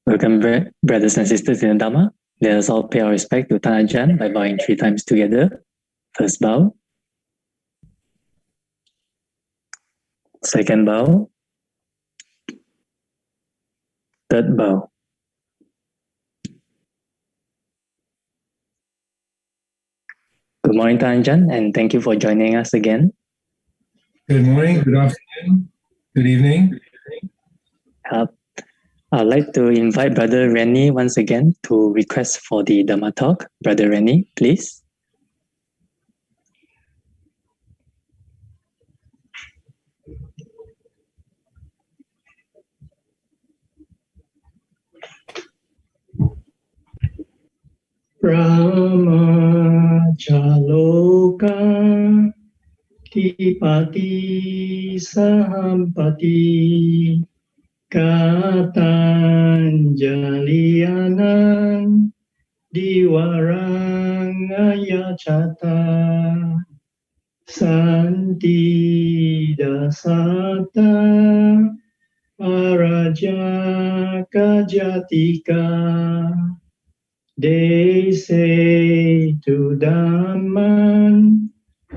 Welcome, brothers and sisters in the Dhamma. Let us all pay our respect to Ajahn by bowing 3 times together. First bow. Second bow. Third bow. Good morning, Ajahn, and thank you for joining us again. Good morning, good afternoon, good evening. I'd like to invite Brother Rennie once again to request for the Dhamma Talk. Brother Rennie, please. Brahmacaloka Tipati Sahampati Katanjalianan Diwarangayachata Santi Dasata Araja Kajatika Dese tu Dhamman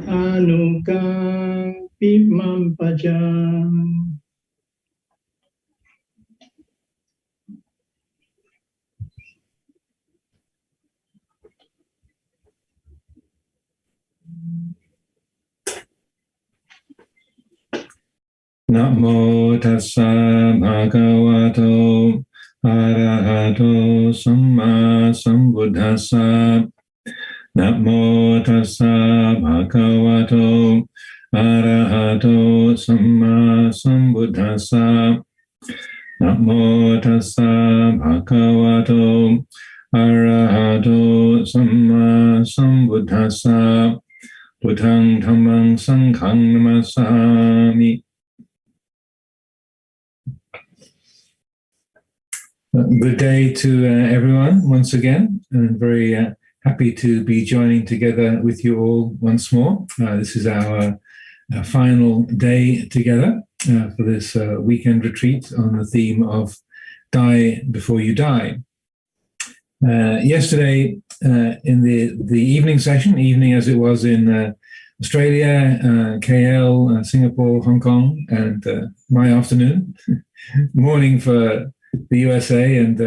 Anukang Pimampajam. Namo tassa bhagavato arahato samma sambuddhassa. Namo tassa bhagavato arahato samma sambuddhassa. Namo tassa bhagavato arahato samma sambuddhassa. Buddhang dhammang sanghang namasami. Good day to everyone once again, and very happy to be joining together with you all once more. This is our final day together for this weekend retreat on the theme of Die Before You Die. Yesterday in the evening session, evening as it was in Australia, KL, Singapore, Hong Kong, and my afternoon, morning for the USA and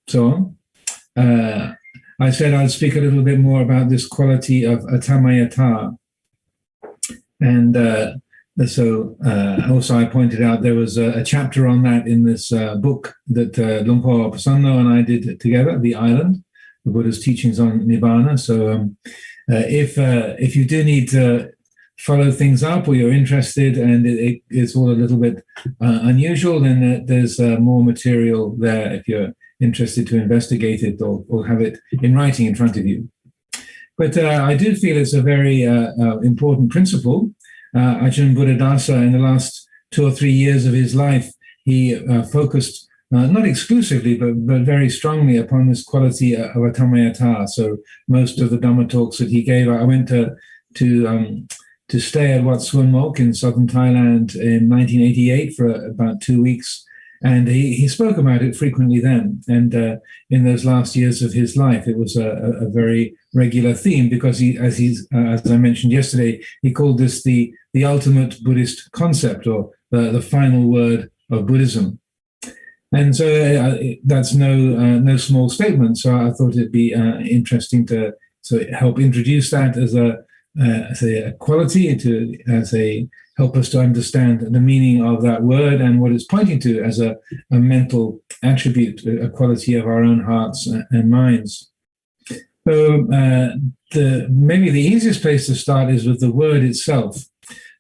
so on. I said I'd speak a little bit more about this quality of atamayata. And so also I pointed out there was a chapter on that in this book that Lumpur Prasanno and I did together, The Island, the Buddha's Teachings on Nibbana. So if you do need to follow things up or you're interested and it's all a little bit unusual, then there's more material there if you're interested to investigate it or have it in writing in front of you. But I do feel it's a very important principle. Ajahn Buddhadasa, in the last 2 or 3 years of his life, he focused not exclusively, but very strongly upon this quality of atamayata. So most of the Dhamma talks that he gave, I went to stay at Wat Suan Mok in southern Thailand in 1988 for about 2 weeks. And he spoke about it frequently then. And in those last years of his life, it was a very regular theme because as I mentioned yesterday, he called this the ultimate Buddhist concept, or the final word of Buddhism. And so that's no small statement. So I thought it'd be interesting to help introduce that as a quality, help us to understand the meaning of that word and what it's pointing to as a mental attribute, a quality of our own hearts and minds. So maybe the easiest place to start is with the word itself.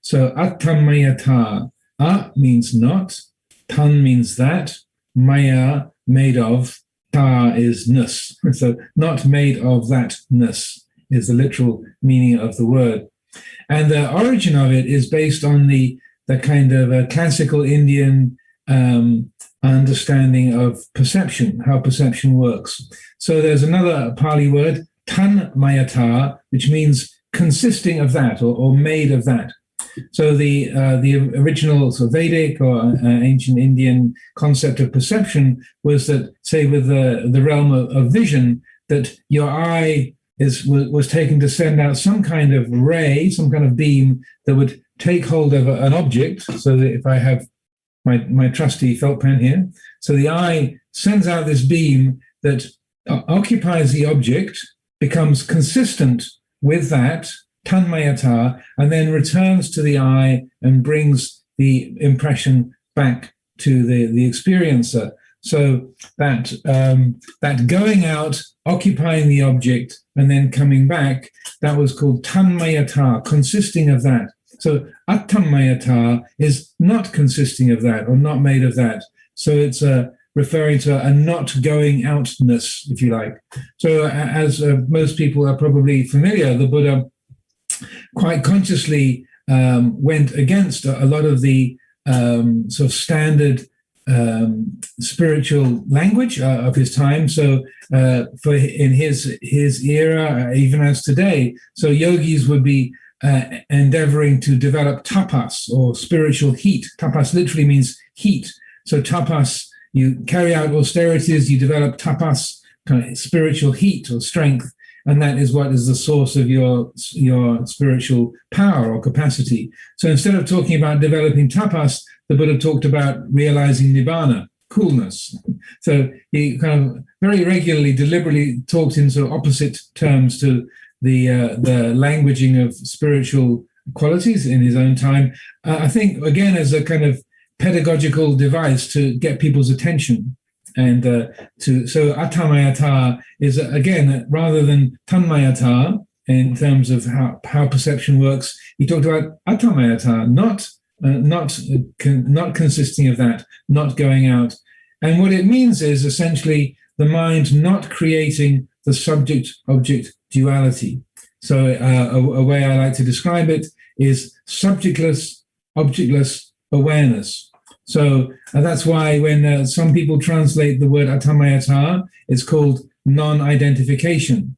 So atamayata, a means not, tan means that, maya, made of, ta is ness. So not made of that-ness is the literal meaning of the word. And the origin of it is based on the kind of classical Indian understanding of perception, how perception works. So there's another Pali word, tan mayata, which means consisting of that or made of that. So the original sort of Vedic or ancient Indian concept of perception was that, say, with the realm of vision, that your eye was taken to send out some kind of ray, some kind of beam that would take hold of an object. So that if I have my trusty felt pen here, so the eye sends out this beam that occupies the object, becomes consistent with that, tanmayata, and then returns to the eye and brings the impression back to the experiencer. So that going out, occupying the object, and then coming back, that was called tanmayata, consisting of that. So attanmayata is not consisting of that, or not made of that. So it's referring to a not going outness, if you like. So as most people are probably familiar, the Buddha quite consciously went against a lot of the sort of standard spiritual language of his time. So for in his era, even as today, so yogis would be endeavoring to develop tapas, or spiritual heat. Tapas literally means heat. So tapas, you carry out austerities, you develop tapas, kind of spiritual heat or strength, and that is what is the source of your spiritual power or capacity. So instead of talking about developing tapas, the Buddha talked about realizing nibbana, coolness. So he kind of very regularly, deliberately talked in sort of opposite terms to the languaging of spiritual qualities in his own time. I think, again, as a kind of pedagogical device to get people's attention. And so attanmayata is, again, rather than tanmayata in terms of how perception works, he talked about attanmayata, not consisting of that, not going out. And what it means is essentially the mind not creating the subject-object duality. So a way I like to describe it is subjectless, objectless awareness. So that's why when some people translate the word attanmayata, it's called non-identification.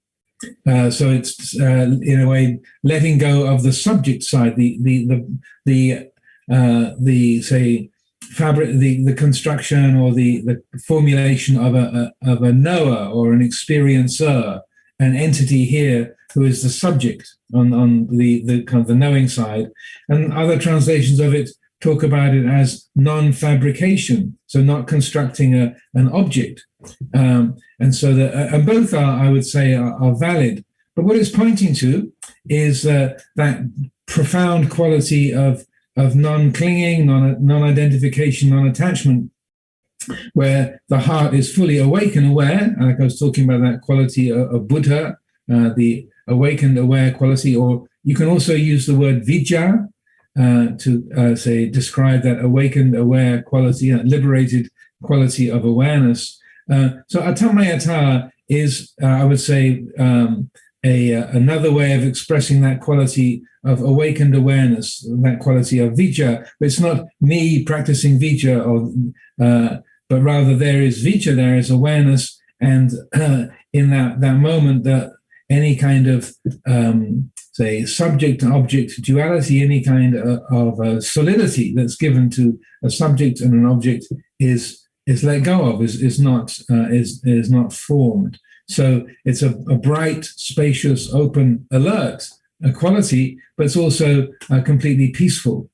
So it's in a way letting go of the subject side, the say fabric, the construction or the formulation of a knower or an experiencer, an entity here who is the subject on the kind of the knowing side. And other translations of it talk about it as non-fabrication, so not constructing an object. And so and both are, I would say, are valid. But what it's pointing to is that profound quality of non-clinging, non-identification, non-attachment, where the heart is fully awake and aware. Like I was talking about that quality of Buddha, the awakened, aware quality, or you can also use the word vijja to say describe that awakened, aware quality, liberated quality of awareness. So attanmayata is, I would say, another way of expressing that quality of awakened awareness, that quality of vijja. But it's not me practicing vijja, but rather there is vijja, there is awareness, and in that moment, that any kind of say subject and object duality, any kind of solidity that's given to a subject and an object is let go of, is not formed. So it's a bright, spacious, open, alert quality, but it's also completely peaceful.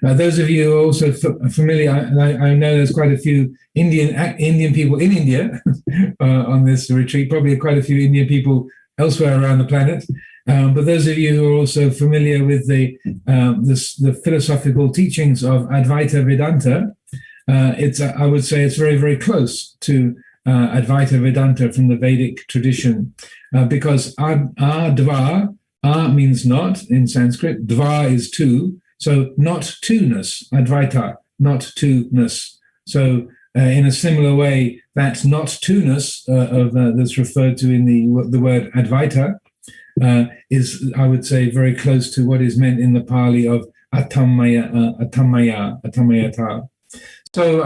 Those of you who are also familiar, I know there's quite a few Indian people in India on this retreat, probably quite a few Indian people elsewhere around the planet. But those of you who are also familiar with the philosophical teachings of Advaita Vedanta, I would say it's very, very close to Advaita Vedanta from the Vedic tradition, because adva, means not in Sanskrit, dva is two, so not two-ness, Advaita, not two-ness. So in a similar way, that not two-ness that's referred to in the word Advaita is, I would say, very close to what is meant in the Pali of attanmayata. So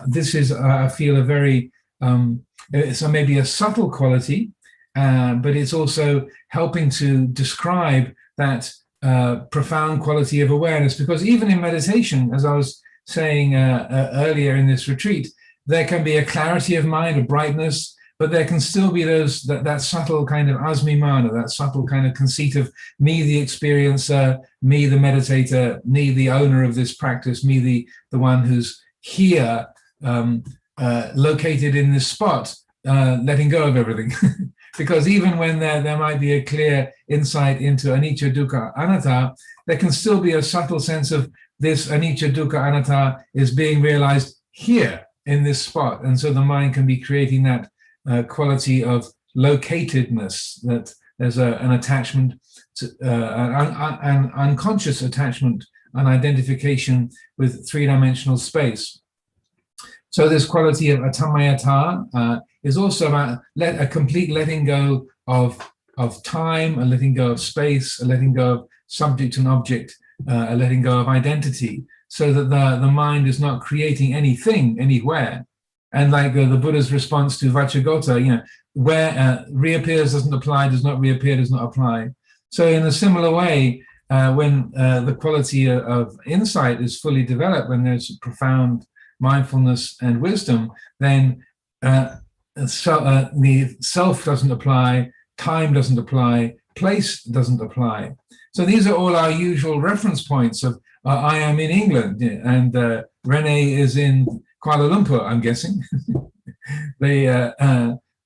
this is, I feel, a very, so maybe a subtle quality, but it's also helping to describe that profound quality of awareness, because even in meditation, as I was saying earlier in this retreat, there can be a clarity of mind, a brightness, but there can still be that subtle kind of asmimana, that subtle kind of conceit of me, the experiencer, me, the meditator, me, the owner of this practice, me, the one who's here, located in this spot, letting go of everything. Because even when there might be a clear insight into anicca, dukkha, anatta, there can still be a subtle sense of this anicca, dukkha, anatta is being realized here in this spot. And so the mind can be creating that quality of locatedness, that there's an attachment, an unconscious attachment, an identification with three-dimensional space. So this quality of atamayata is also about a complete letting go of time, a letting go of space, a letting go of subject and object, a letting go of identity, so that the mind is not creating anything anywhere. And like the Buddha's response to Vacchagotta, where reappears doesn't apply, does not reappear does not apply. So in a similar way, when the quality of insight is fully developed, when there's profound mindfulness and wisdom, then the self doesn't apply, time doesn't apply, place doesn't apply. So these are all our usual reference points of I am in England and Renee is in Kuala Lumpur, I'm guessing.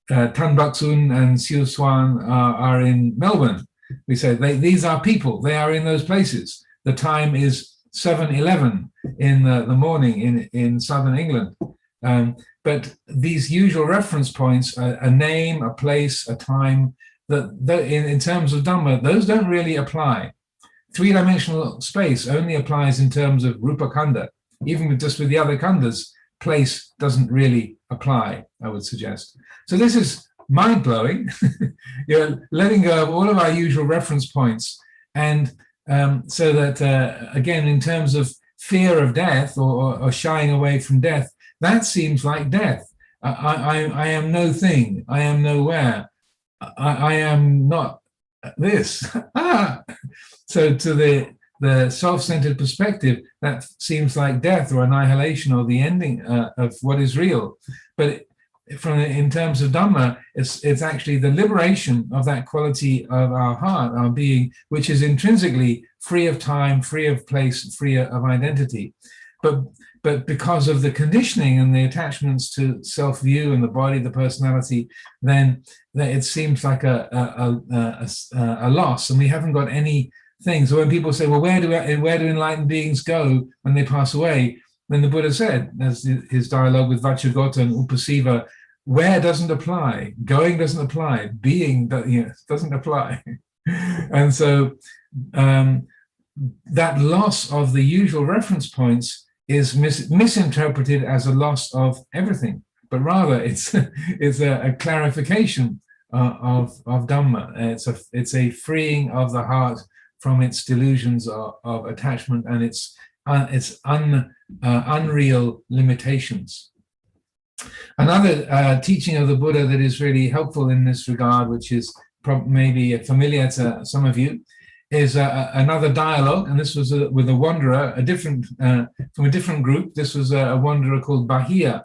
Tan Bak Sun and Siu Swan are in Melbourne. We say these are people, they are in those places. The time is 7:11 in the morning in southern England. But these usual reference points, a name, a place, a time, in terms of Dhamma, those don't really apply. Three-dimensional space only applies in terms of Rupa Khandha. Even just with the other khandhas, place doesn't really apply, I would suggest. So this is mind-blowing. You're letting go of all of our usual reference points. And so that, again, in terms of fear of death or shying away from death, that seems like death. I am no thing. I am nowhere. I am not this. So to the self-centered perspective, that seems like death or annihilation or the ending of what is real. But in terms of Dhamma, it's actually the liberation of that quality of our heart, our being, which is intrinsically free of time, free of place, free of identity. But because of the conditioning and the attachments to self-view and the body, the personality, then it seems like a loss, and we haven't got any things. So when people say, well, where do enlightened beings go when they pass away? Then the Buddha said, as his dialogue with Vacchagotta and Upasiva, where doesn't apply, going doesn't apply, being doesn't apply. And so that loss of the usual reference points is misinterpreted as a loss of everything, but rather it's a clarification of Dhamma. It's a freeing of the heart from its delusions of attachment and its unreal limitations. Another teaching of the Buddha that is really helpful in this regard, which is maybe familiar to some of you, is another dialogue, and this was with a wanderer, from a different group. This was a wanderer called Bahia,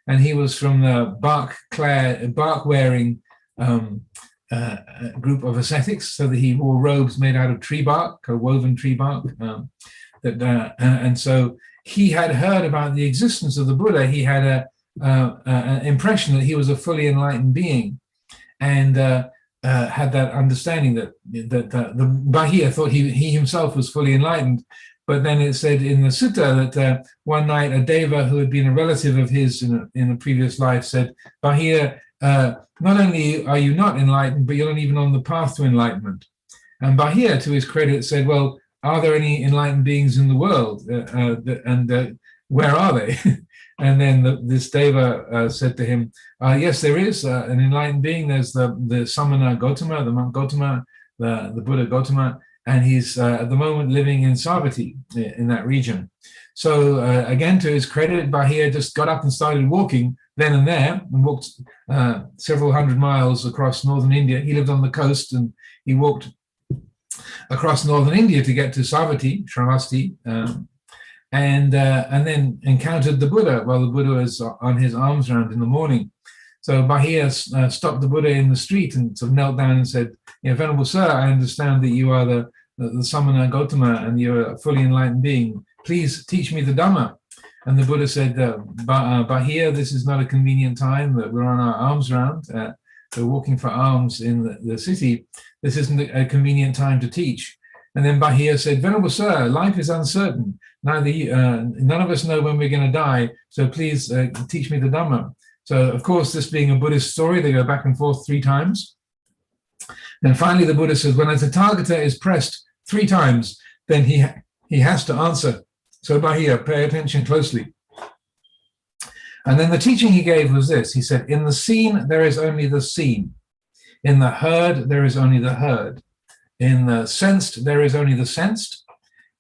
and he was from the bark-wearing group of ascetics, so that he wore robes made out of tree bark, or woven tree bark. And so he had heard about the existence of the Buddha. He had an impression that he was a fully enlightened being, and had that understanding that the Bahia thought he himself was fully enlightened. But then it said in the sutta that one night a deva who had been a relative of his in a previous life said, Bahia, not only are you not enlightened, but you're not even on the path to enlightenment. And Bahia, to his credit, said, well, are there any enlightened beings in the world? And where are they? And then this deva said to him, yes, there is an enlightened being. There's the samana Gautama, the monk Gautama, the Buddha Gautama, and he's at the moment living in Savatthi, in that region. So again, to his credit, Bahia just got up and started walking then and there, and walked several hundred miles across northern India. He lived on the coast, and he walked across northern India to get to Savatthi, Shravasti, and then encountered the Buddha while the Buddha was on his alms round in the morning. So Bahia stopped the Buddha in the street and sort of knelt down and said, Venerable Sir, I understand that you are the Samana Gautama and you're a fully enlightened being. Please teach me the Dhamma. And the Buddha said, Bahia, this is not a convenient time, that we're on our alms round. We're walking for alms in the city. This isn't a convenient time to teach. And then Bahia said, Venerable Sir, life is uncertain. None of us know when we're going to die, so please teach me the Dhamma. So, of course, this being a Buddhist story, they go back and forth 3 times. And finally, the Buddha says, when a Tathagata is pressed 3 times, then he has to answer. So, Bahia, pay attention closely. And then the teaching he gave was this. He said, in the seen, there is only the seen. In the heard, there is only the heard. In the sensed, there is only the sensed.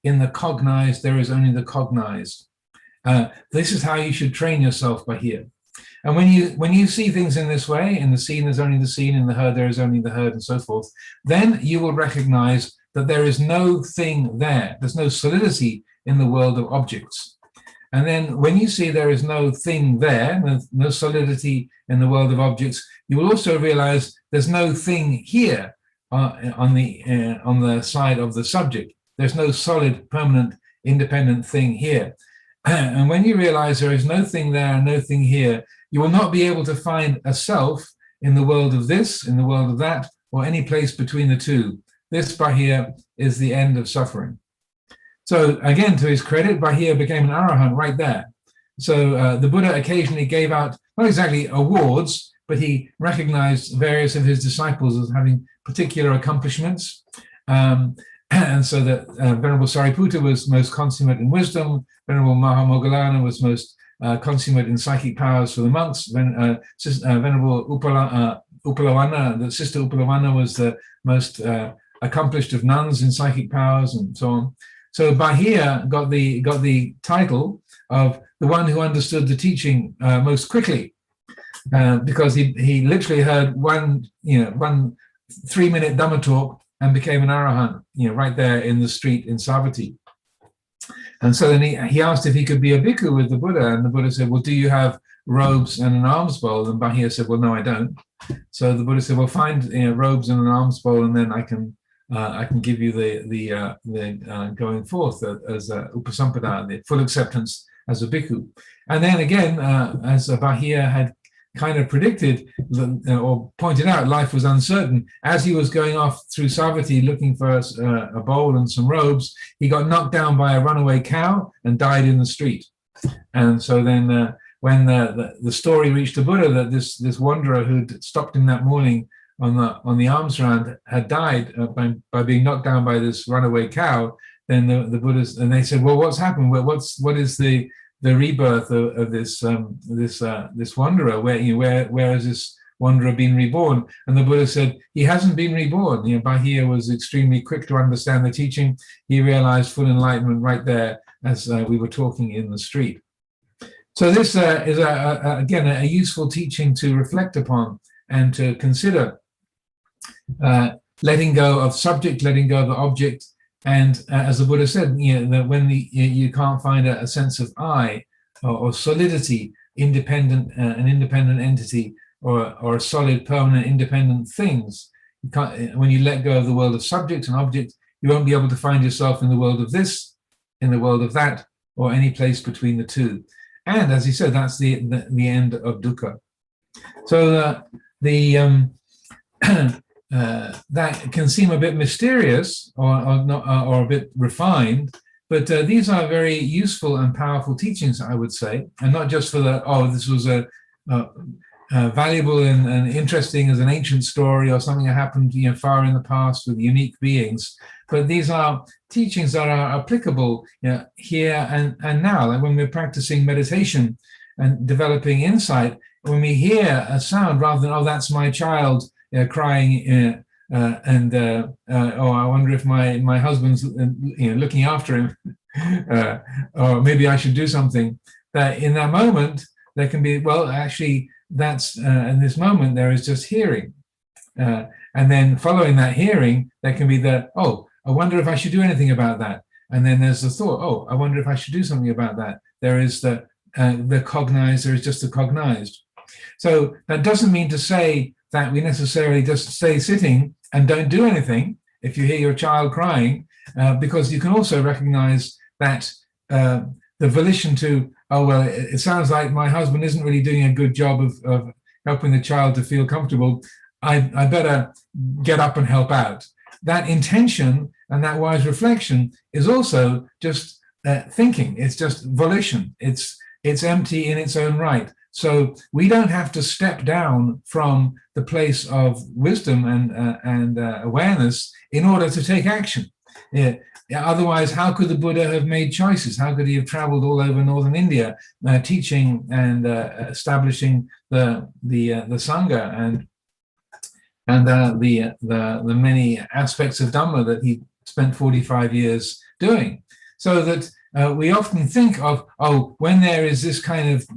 In the cognized, there is only the cognized. This is how you should train yourself, Bahia. And when you see things in this way, in the seen there's only the seen, in the heard there is only the heard, and so forth, then you will recognize that there is no thing there. There's no solidity in the world of objects. And then when you see there is no thing there, no solidity in the world of objects, you will also realize there's no thing here on the side of the subject. There's no solid, permanent, independent thing here. And when you realize there is no thing there and no thing here, you will not be able to find a self in the world of this, in the world of that, or any place between the two. This, Bahia, is the end of suffering. So again, to his credit, Bahia became an arahant right there. So the Buddha occasionally gave out, not exactly awards, but he recognized various of his disciples as having particular accomplishments. And so that Venerable Sariputta was most consummate in wisdom, Venerable Mahamoggallana was most consummate in psychic powers for the monks, Venerable Upalawana, the sister Upalawana was the most accomplished of nuns in psychic powers, and so on. So Bahia got the title of the one who understood the teaching most quickly, because he literally heard one 3-minute Dhamma talk and became an arahant, right there in the street in Savatthi. And so then he asked if he could be a bhikkhu with the Buddha, and the Buddha said, well, do you have robes and an alms bowl? And Bahia said, well, no, I don't. So the Buddha said, well, find robes and an alms bowl, and then I can give you the going forth as upasampada, the full acceptance as a bhikkhu. And then again, as Bahia had kind of predicted or pointed out, life was uncertain. As he was going off through Savatthi looking for a bowl and some robes, he got knocked down by a runaway cow and died in the street. And so then when the story reached the Buddha that this wanderer who'd stopped him that morning on the alms round had died by being knocked down by this runaway cow, then the Buddhas, and they said, well, what's happened? What is the rebirth of this wanderer? Where has this wanderer been reborn? And the Buddha said, he hasn't been reborn. Bahia was extremely quick to understand the teaching. He realized full enlightenment right there as we were talking in the street. So this is again a useful teaching to reflect upon and to consider, letting go of subject, letting go of the object. And as the Buddha said, that when you can't find a sense of I or solidity, an independent entity, or a solid, permanent, independent things, when you let go of the world of subject and object, you won't be able to find yourself in the world of this, in the world of that, or any place between the two. And as he said, that's the end of dukkha. So that can seem a bit mysterious or a bit refined, but these are very useful and powerful teachings, I would say, and not just for this was a valuable and interesting as an ancient story or something that happened far in the past with unique beings, but these are teachings that are applicable here and now. Like when we're practicing meditation and developing insight, when we hear a sound, rather than that's my child crying, I wonder if my husband's looking after him, or maybe I should do something. That in that moment there can be, well, actually that's in this moment there is just hearing, and then following that hearing there can be I wonder if I should do anything about that. And then there's the thought, oh, I wonder if I should do something about that. There is the cognized, there is just the cognized. So that doesn't mean to say that we necessarily just stay sitting and don't do anything if you hear your child crying, because you can also recognize that the volition to, oh, well, it sounds like my husband isn't really doing a good job of helping the child to feel comfortable. I better get up and help out. That intention and that wise reflection is also just thinking. It's just volition. It's empty in its own right. So we don't have to step down from the place of wisdom and awareness in order to take action. Yeah. Otherwise, how could the Buddha have made choices? How could he have traveled all over northern India, teaching and establishing the Sangha and the many aspects of Dhamma that he spent 45 years doing? So that we often think of, oh, when there is this kind of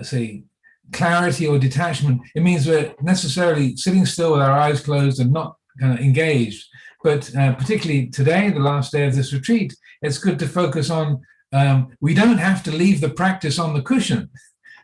say clarity or detachment, it means we're necessarily sitting still with our eyes closed and not kind of engaged. But particularly today, the last day of this retreat, it's good to focus on, we don't have to leave the practice on the cushion.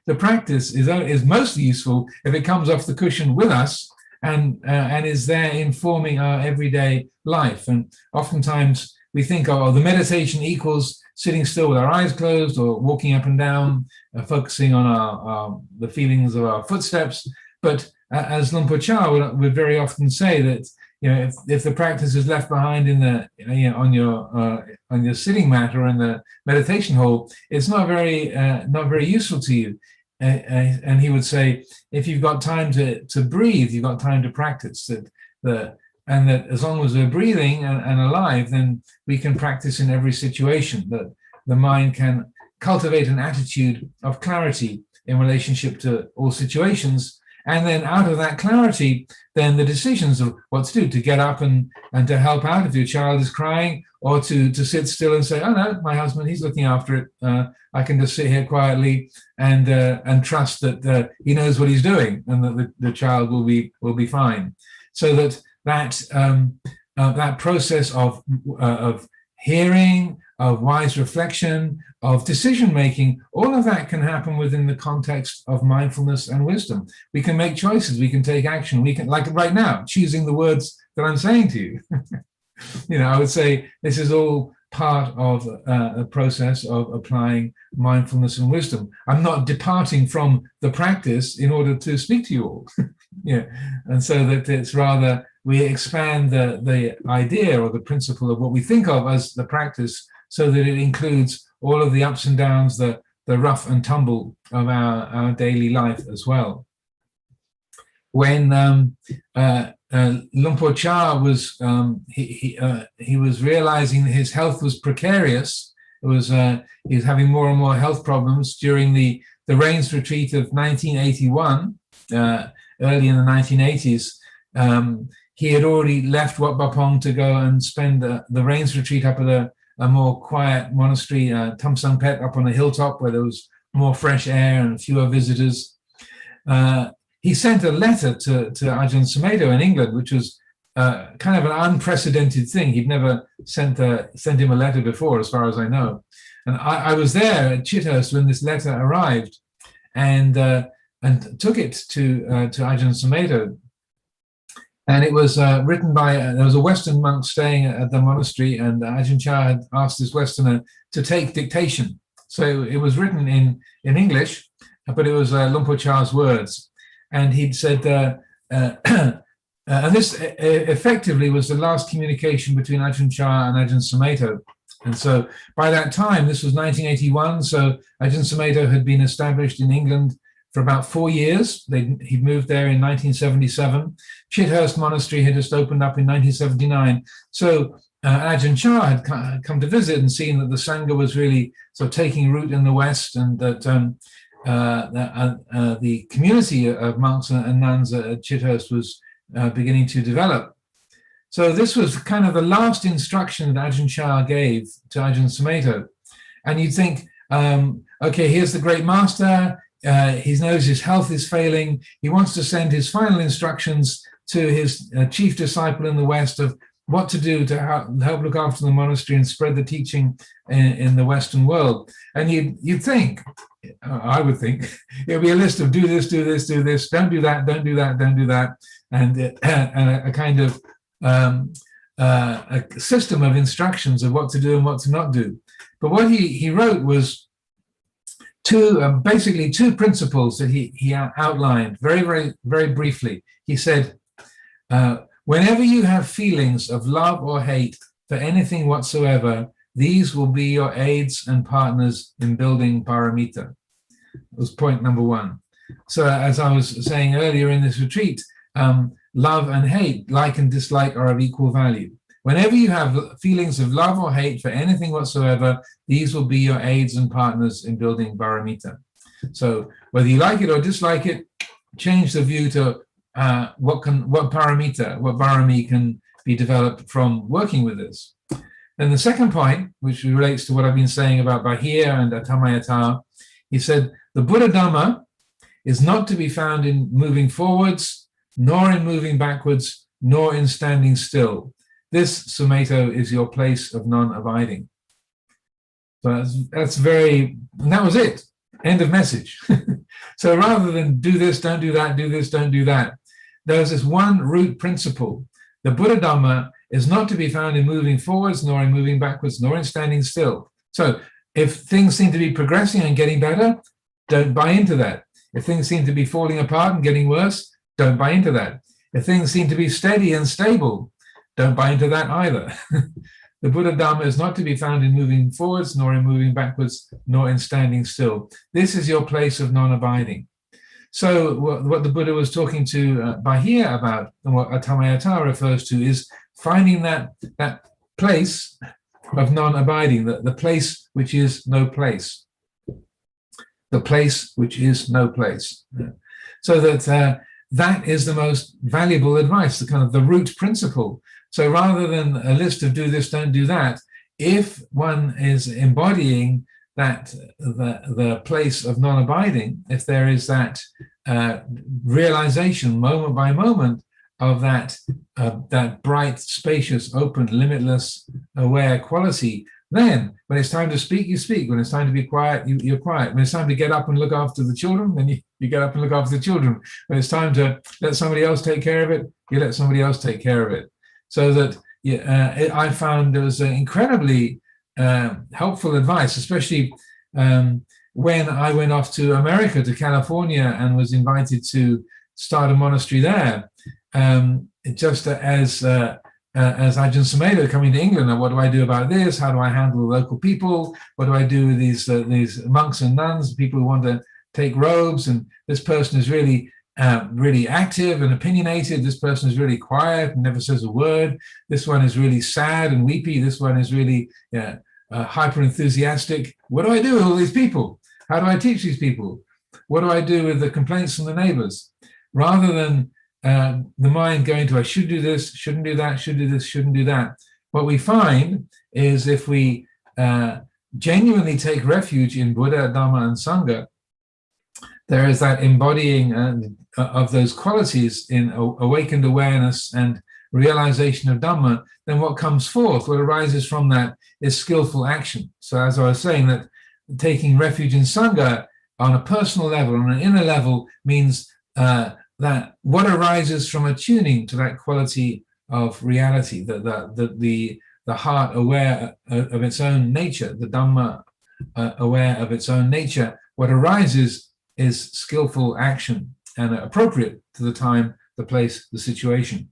The practice is mostly useful if it comes off the cushion with us and is there informing our everyday life. And oftentimes we think, oh, the meditation equals sitting still with our eyes closed or walking up and down, focusing on the feelings of our footsteps. But as Luang Por Chah would very often say that, if the practice is left behind in the on your sitting mat or in the meditation hall, it's not very useful to you. And he would say, if you've got time to breathe, you've got time to practice. And that as long as we're breathing and alive, then we can practice in every situation. That the mind can cultivate an attitude of clarity in relationship to all situations. And then out of that clarity, then the decisions of what to do, to get up and to help out if your child is crying, or to sit still and say, oh no, my husband, he's looking after it. I can just sit here quietly and trust that he knows what he's doing and that the child will be fine. So that process of hearing, of wise reflection, of decision-making, all of that can happen within the context of mindfulness and wisdom. We can make choices, we can take action, we can, like right now, choosing the words that I'm saying to you. I would say this is all part of a process of applying mindfulness and wisdom. I'm not departing from the practice in order to speak to you all. And so that it's rather, we expand the idea or the principle of what we think of as the practice so that it includes all of the ups and downs, the rough and tumble of our daily life as well. When Luang Por Chah was he was realizing that his health was precarious. He was having more and more health problems during the Rains Retreat of 1981, early in the 1980s. He had already left Wat Pah Pong to go and spend the Rains Retreat up at a more quiet monastery, Tham Sang Phet, up on a hilltop where there was more fresh air and fewer visitors. He sent a letter to Ajahn Sumedho in England, which was kind of an unprecedented thing. He'd never sent him a letter before, as far as I know. And I was there at Chithurst when this letter arrived, and took it to Ajahn Sumedho. And it was written by, there was a Western monk staying at the monastery, and Ajahn Chah had asked this Westerner to take dictation. So it was written in English, but it was Luang Por Chah's words. And he'd said, and this effectively was the last communication between Ajahn Chah and Ajahn Sumedho. And so by that time, this was 1981, so Ajahn Sumedho had been established in England for about 4 years. He'd moved there in 1977. Chithurst Monastery had just opened up in 1979. So Ajahn Chah had come to visit and seen that the Sangha was really sort of taking root in the West, and that the community of monks and nuns at Chithurst was beginning to develop. So this was kind of the last instruction that Ajahn Chah gave to Ajahn Sumedho. And you'd think, okay, here's the great master. He knows his health is failing. He wants to send his final instructions to his chief disciple in the West of what to do to help look after the monastery and spread the teaching in the Western world. And you'd think, I would think, it would be a list of do this, do this, do this, don't do that, don't do that, don't do that, and a kind of a system of instructions of what to do and what to not do. But what he wrote was basically two principles that he outlined very, very, very briefly. He said, whenever you have feelings of love or hate for anything whatsoever, these will be your aids and partners in building paramita. That was point number one. So as I was saying earlier in this retreat, love and hate, like and dislike, are of equal value. Whenever you have feelings of love or hate for anything whatsoever, these will be your aids and partners in building paramita. So whether you like it or dislike it, change the view to what paramita, what parami can be developed from working with this. And the second point, which relates to what I've been saying about Bahir and Atamayata, he said, the Buddha Dhamma is not to be found in moving forwards, nor in moving backwards, nor in standing still. This, Sumeto, is your place of non-abiding. So that's very, and that was it. End of message. So rather than do this, don't do that, do this, don't do that, there's this one root principle. The Buddha Dhamma is not to be found in moving forwards, nor in moving backwards, nor in standing still. So if things seem to be progressing and getting better, don't buy into that. If things seem to be falling apart and getting worse, don't buy into that. If things seem to be steady and stable, don't buy into that either. The Buddha Dhamma is not to be found in moving forwards, nor in moving backwards, nor in standing still. This is your place of non-abiding. So what the Buddha was talking to Bahir about, and what Atamayata refers to, is finding that place of non-abiding, the place which is no place. The place which is no place. So that that is the most valuable advice, the kind of the root principle. So rather than a list of do this, don't do that, if one is embodying that the place of non-abiding, if there is that realization moment by moment of that bright, spacious, open, limitless, aware quality, then when it's time to speak, you speak. When it's time to be quiet, you're quiet. When it's time to get up and look after the children, then you get up and look after the children. When it's time to let somebody else take care of it, you let somebody else take care of it. So that I found there was incredibly helpful advice, especially when I went off to America, to California, and was invited to start a monastery there. Just as Ajahn Amaro coming to England, what do I do about this? How do I handle the local people? What do I do with these monks and nuns, people who want to take robes? And this person is really active and opinionated. This person is really quiet and never says a word. This one is really sad and weepy. This one is really hyper enthusiastic. What do I do with all these people? How do I teach these people? What do I do with the complaints from the neighbors? Rather than the mind going to, I should do this, shouldn't do that, should do this, shouldn't do that. What we find is if we genuinely take refuge in Buddha, Dhamma, and Sangha, there is that embodying of those qualities in awakened awareness and realization of Dhamma, then what comes forth, what arises from that, is skillful action. So as I was saying, that taking refuge in Sangha on a personal level, on an inner level, means that what arises from attuning to that quality of reality, the heart aware of its own nature, the Dhamma aware of its own nature, what arises is skillful action and appropriate to the time, the place, the situation.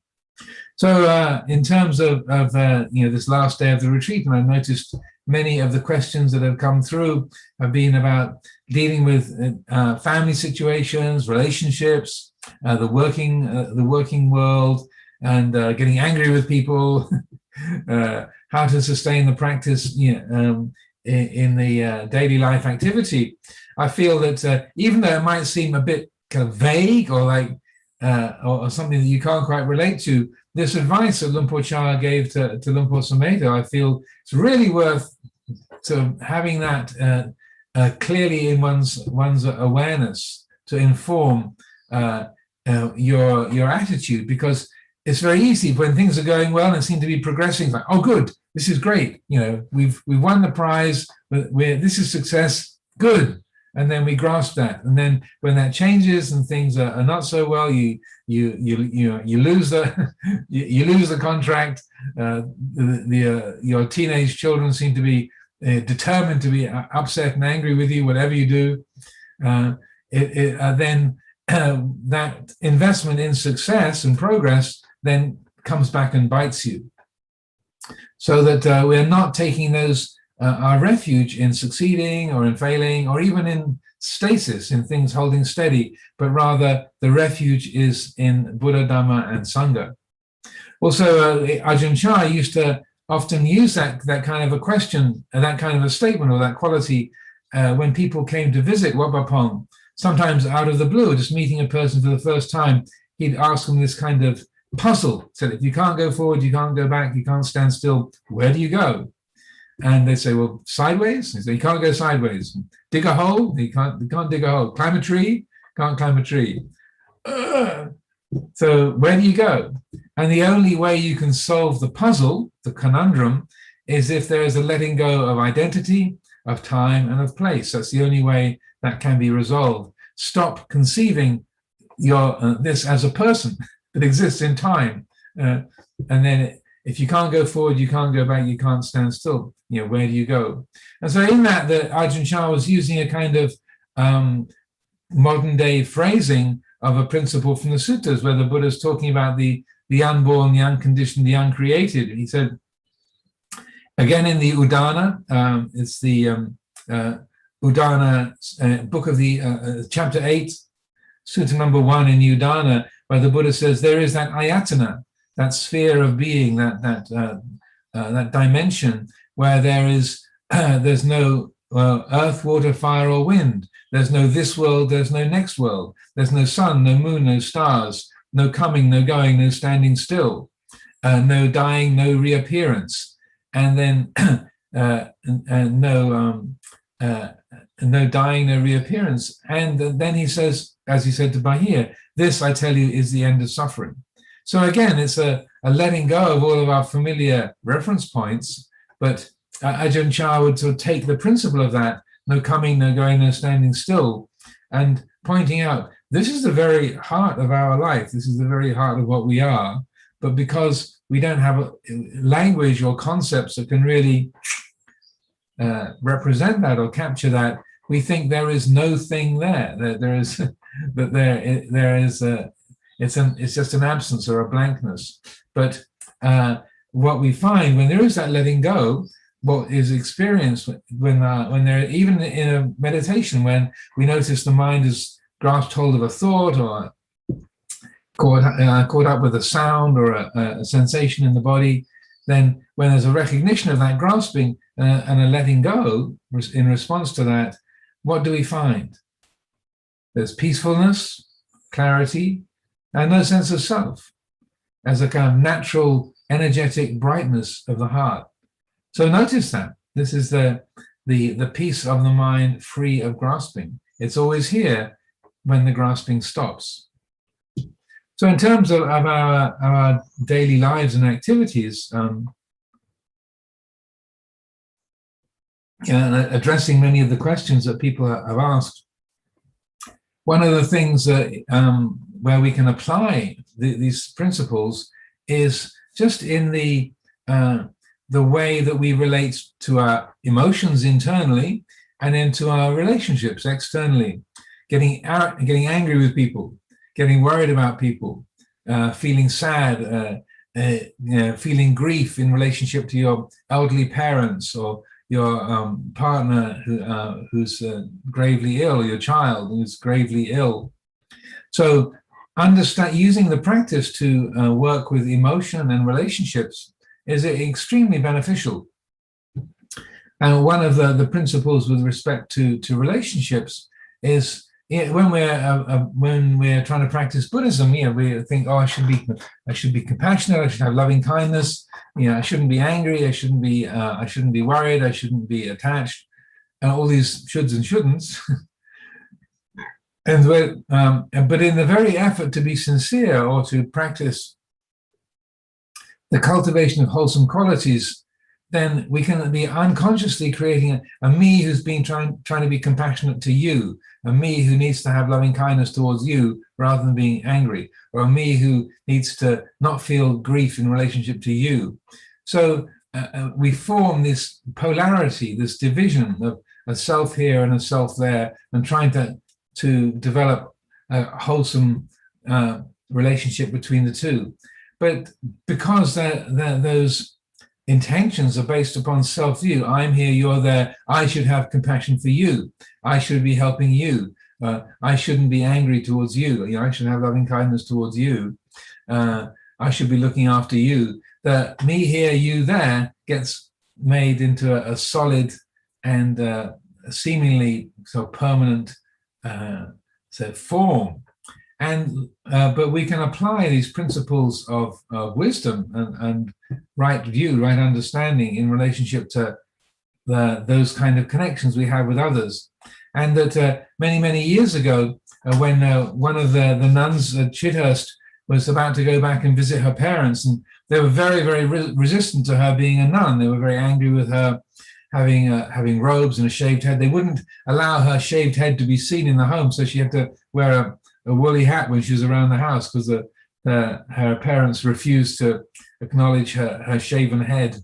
So in terms of this last day of the retreat, and I've noticed many of the questions that have come through have been about dealing with family situations, relationships, the working world, and getting angry with people, how to sustain the practice in the daily life activity. I feel that even though it might seem a bit kind of vague or like or something that you can't quite relate to, this advice that Lumpur Cha gave to Lumpur Sumeto, I feel it's really worth having that clearly in one's awareness to inform your attitude, because it's very easy when things are going well and seem to be progressing. Like, oh, good, this is great. We've won the prize. This is success. Good. And then we grasp that. And then when that changes and things are not so well, you lose the you lose the contract. Your teenage children seem to be determined to be upset and angry with you, whatever you do. Then that investment in success and progress then comes back and bites you. So that we're not taking those our refuge in succeeding or in failing or even in stasis, in things holding steady, but rather the refuge is in Buddha, Dhamma, and Sangha. Also, Ajahn Chah used to often use that kind of a question, that kind of a statement or that quality when people came to visit Wat Pah Pong. Sometimes out of the blue, just meeting a person for the first time, he'd ask them this kind of puzzle. Said, if you can't go forward, you can't go back, you can't stand still, where do you go? And they say, well, sideways? They say, you can't go sideways. Dig a hole? You can't dig a hole. Climb a tree? Can't climb a tree. So where do you go? And the only way you can solve the puzzle, the conundrum, is if there is a letting go of identity, of time, and of place. That's the only way that can be resolved. Stop conceiving this as a person that exists in time. And then if you can't go forward, you can't go back, you can't stand still. Where do you go? And so in that, Ajahn Chah was using a kind of modern day phrasing of a principle from the suttas, where the Buddha is talking about the unborn, the unconditioned, the uncreated. He said, again in the Udana, it's the Udana book of the chapter 8, sutta number 1 in Udana, where the Buddha says there is that ayatana, that sphere of being, that dimension where there's no earth, water, fire, or wind. There's no this world, there's no next world. There's no sun, no moon, no stars, no coming, no going, no standing still, no dying, no reappearance, and then no dying, no reappearance. And then he says, as he said to Bahir, this, I tell you, is the end of suffering. So again, it's a letting go of all of our familiar reference points, but Ajahn Chah would sort of take the principle of that, no coming, no going, no standing still, and pointing out, this is the very heart of our life, this is the very heart of what we are, but because we don't have a language or concepts that can really represent that or capture that, we think there is no thing there, it's just an absence or a blankness. But what we find when there is that letting go, what is experienced when there, even in a meditation, when we notice the mind has grasped hold of a thought or caught up with a sound or a sensation in the body, then when there's a recognition of that grasping and a letting go in response to that, what do we find? There's peacefulness, clarity, and no sense of self, as a kind of natural, energetic brightness of the heart. So notice that. This is the peace of the mind free of grasping. It's always here when the grasping stops. So in terms of our daily lives and activities, addressing many of the questions that people have asked, one of the things that where we can apply these principles is just in the way that we relate to our emotions internally and into our relationships externally. Getting angry with people, getting worried about people, feeling sad, feeling grief in relationship to your elderly parents or your partner who's gravely ill, or your child who's gravely ill. So using the practice to work with emotion and relationships is extremely beneficial. And one of the principles with respect to relationships is, when we're trying to practice Buddhism, we think, I should be compassionate, I should have loving kindness, I shouldn't be angry, I shouldn't be worried, I shouldn't be attached, and all these shoulds and shouldn'ts. But in the very effort to be sincere or to practice the cultivation of wholesome qualities, then we can be unconsciously creating a me who's been trying to be compassionate to you, a me who needs to have loving kindness towards you rather than being angry, or a me who needs to not feel grief in relationship to you. So we form this polarity, this division of a self here and a self there, and trying to develop a wholesome relationship between the two. But because those intentions are based upon self-view, I'm here, you're there, I should have compassion for you, I should be helping you, I shouldn't be angry towards you, I should have loving kindness towards you, I should be looking after you. The me here, you there gets made into a solid and seemingly so permanent form. And but we can apply these principles of wisdom and right view, right understanding in relationship to those kind of connections we have with others. And that many years ago, when one of the nuns at Chithurst was about to go back and visit her parents, and they were very resistant to her being a nun. They were very angry with her having robes and a shaved head. They wouldn't allow her shaved head to be seen in the home, so she had to wear a woolly hat when she was around the house because her parents refused to acknowledge her shaven head.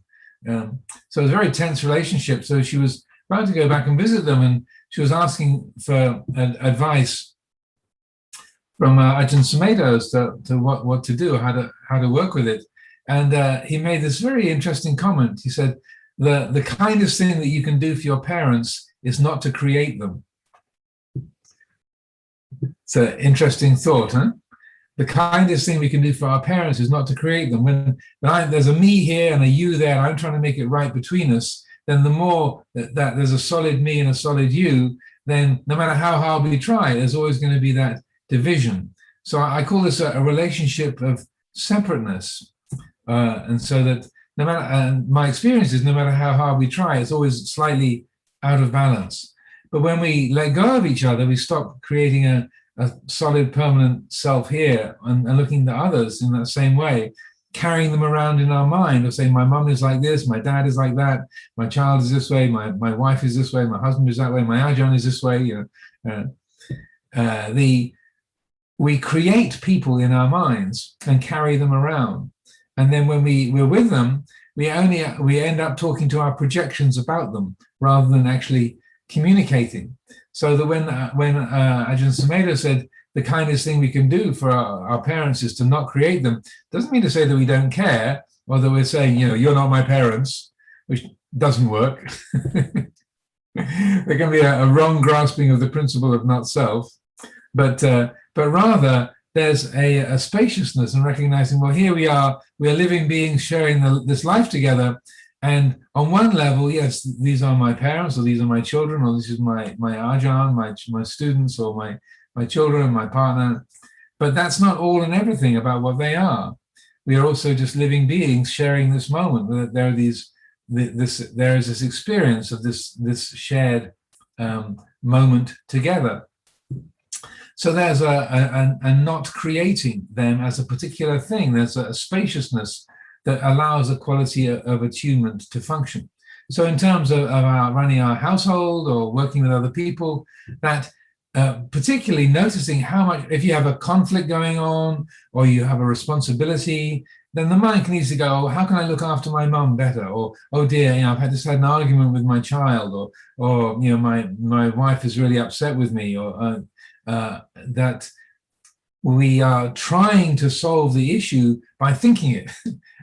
So it was a very tense relationship. So she was about to go back and visit them, and she was asking for advice from Ajahn Amaro as to what to do, how to work with it. And he made this very interesting comment. He said, the kindest thing that you can do for your parents is not to create them. It's an interesting thought, huh? The kindest thing we can do for our parents is not to create them. When there's a me here and a you there, and I'm trying to make it right between us, then the more that there's a solid me and a solid you, then no matter how hard we try, there's always going to be that division. So I call this a relationship of separateness. And so that no matter, and my experience is no matter how hard we try, it's always slightly out of balance. But when we let go of each other, we stop creating a solid, permanent self here and looking at others in that same way, carrying them around in our mind of saying, my mum is like this, my dad is like that, my child is this way, my wife is this way, my husband is that way, my Ajahn is this way. We create people in our minds and carry them around. And then when we're with them, we end up talking to our projections about them rather than actually communicating. So that when Ajahn Amaro said the kindest thing we can do for our parents is to not create them, doesn't mean to say that we don't care or that we're saying, you're not my parents, which doesn't work. There can be a wrong grasping of the principle of not self, but rather there's a spaciousness in recognizing, well, here we're living beings sharing this life together. And on one level, yes, these are my parents, or these are my children, or this is my Ajahn, my students, or my children, my partner. But that's not all and everything about what they are. We are also just living beings sharing this moment. There is this experience of this shared moment together. So there's a not creating them as a particular thing. There's a spaciousness that allows a quality of attunement to function. So in terms of running our household or working with other people, that particularly noticing how much, if you have a conflict going on or you have a responsibility, then the mind can easily go, how can I look after my mum better? Or, oh dear, I've had an argument with my child, or my wife is really upset with me, or that we are trying to solve the issue by thinking it.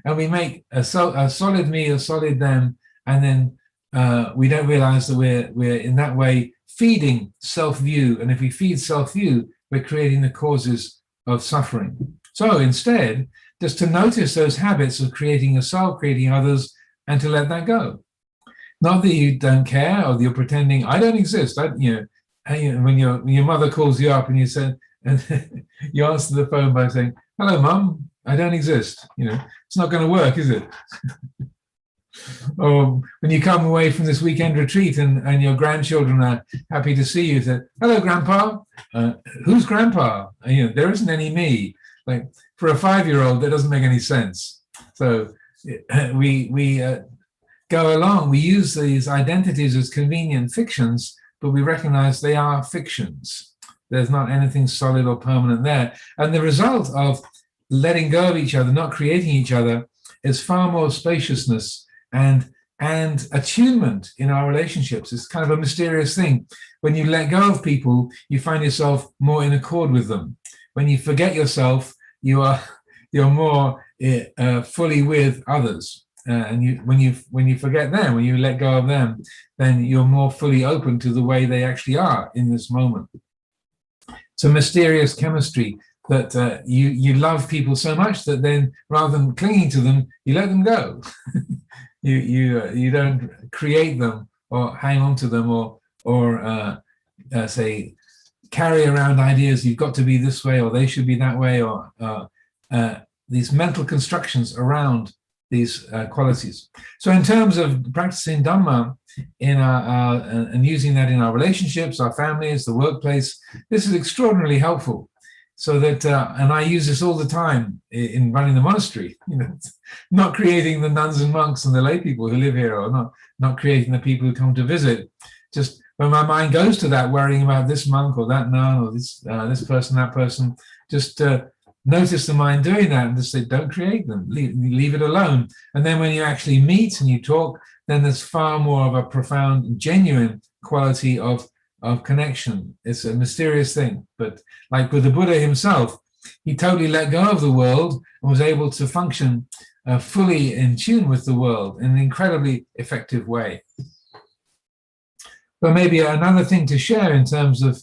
And we make a solid me, a solid them, and then we don't realize that we're in that way feeding self-view. And if we feed self-view, we're creating the causes of suffering. So instead, just to notice those habits of creating yourself, creating others, and to let that go. Not that you don't care or you're pretending, I don't exist. When your mother calls you up and you say, and you answer the phone by saying, hello, Mum, I don't exist. It's not going to work, is it? Or when you come away from this weekend retreat and your grandchildren are happy to see you, say, hello, Grandpa. Who's Grandpa? There isn't any me. Like for a 5-year-old, that doesn't make any sense. So we go along, we use these identities as convenient fictions, but we recognize they are fictions. There's not anything solid or permanent there. And the result of letting go of each other, not creating each other, is far more spaciousness and attunement in our relationships. It's kind of a mysterious thing. When you let go of people, you find yourself more in accord with them. When you forget yourself, you're more fully with others. And when you forget them, when you let go of them, then you're more fully open to the way they actually are in this moment. It's a mysterious chemistry that you love people so much that then, rather than clinging to them, you let them go. you don't create them or hang on to them or say carry around ideas. You've got to be this way, or they should be that way, or these mental constructions around these qualities. So in terms of practicing Dhamma in our and using that in our relationships, our families, the workplace, this is extraordinarily helpful. So that, and I use this all the time in running the monastery, not creating the nuns and monks and the lay people who live here, or not creating the people who come to visit. Just when my mind goes to that, worrying about this monk or that nun or this person, that person, just notice the mind doing that and just say, don't create them, leave it alone. And then when you actually meet and you talk, then there's far more of a profound, genuine quality of connection. It's a mysterious thing, but like with the Buddha himself, he totally let go of the world and was able to function fully in tune with the world in an incredibly effective way. But maybe another thing to share in terms of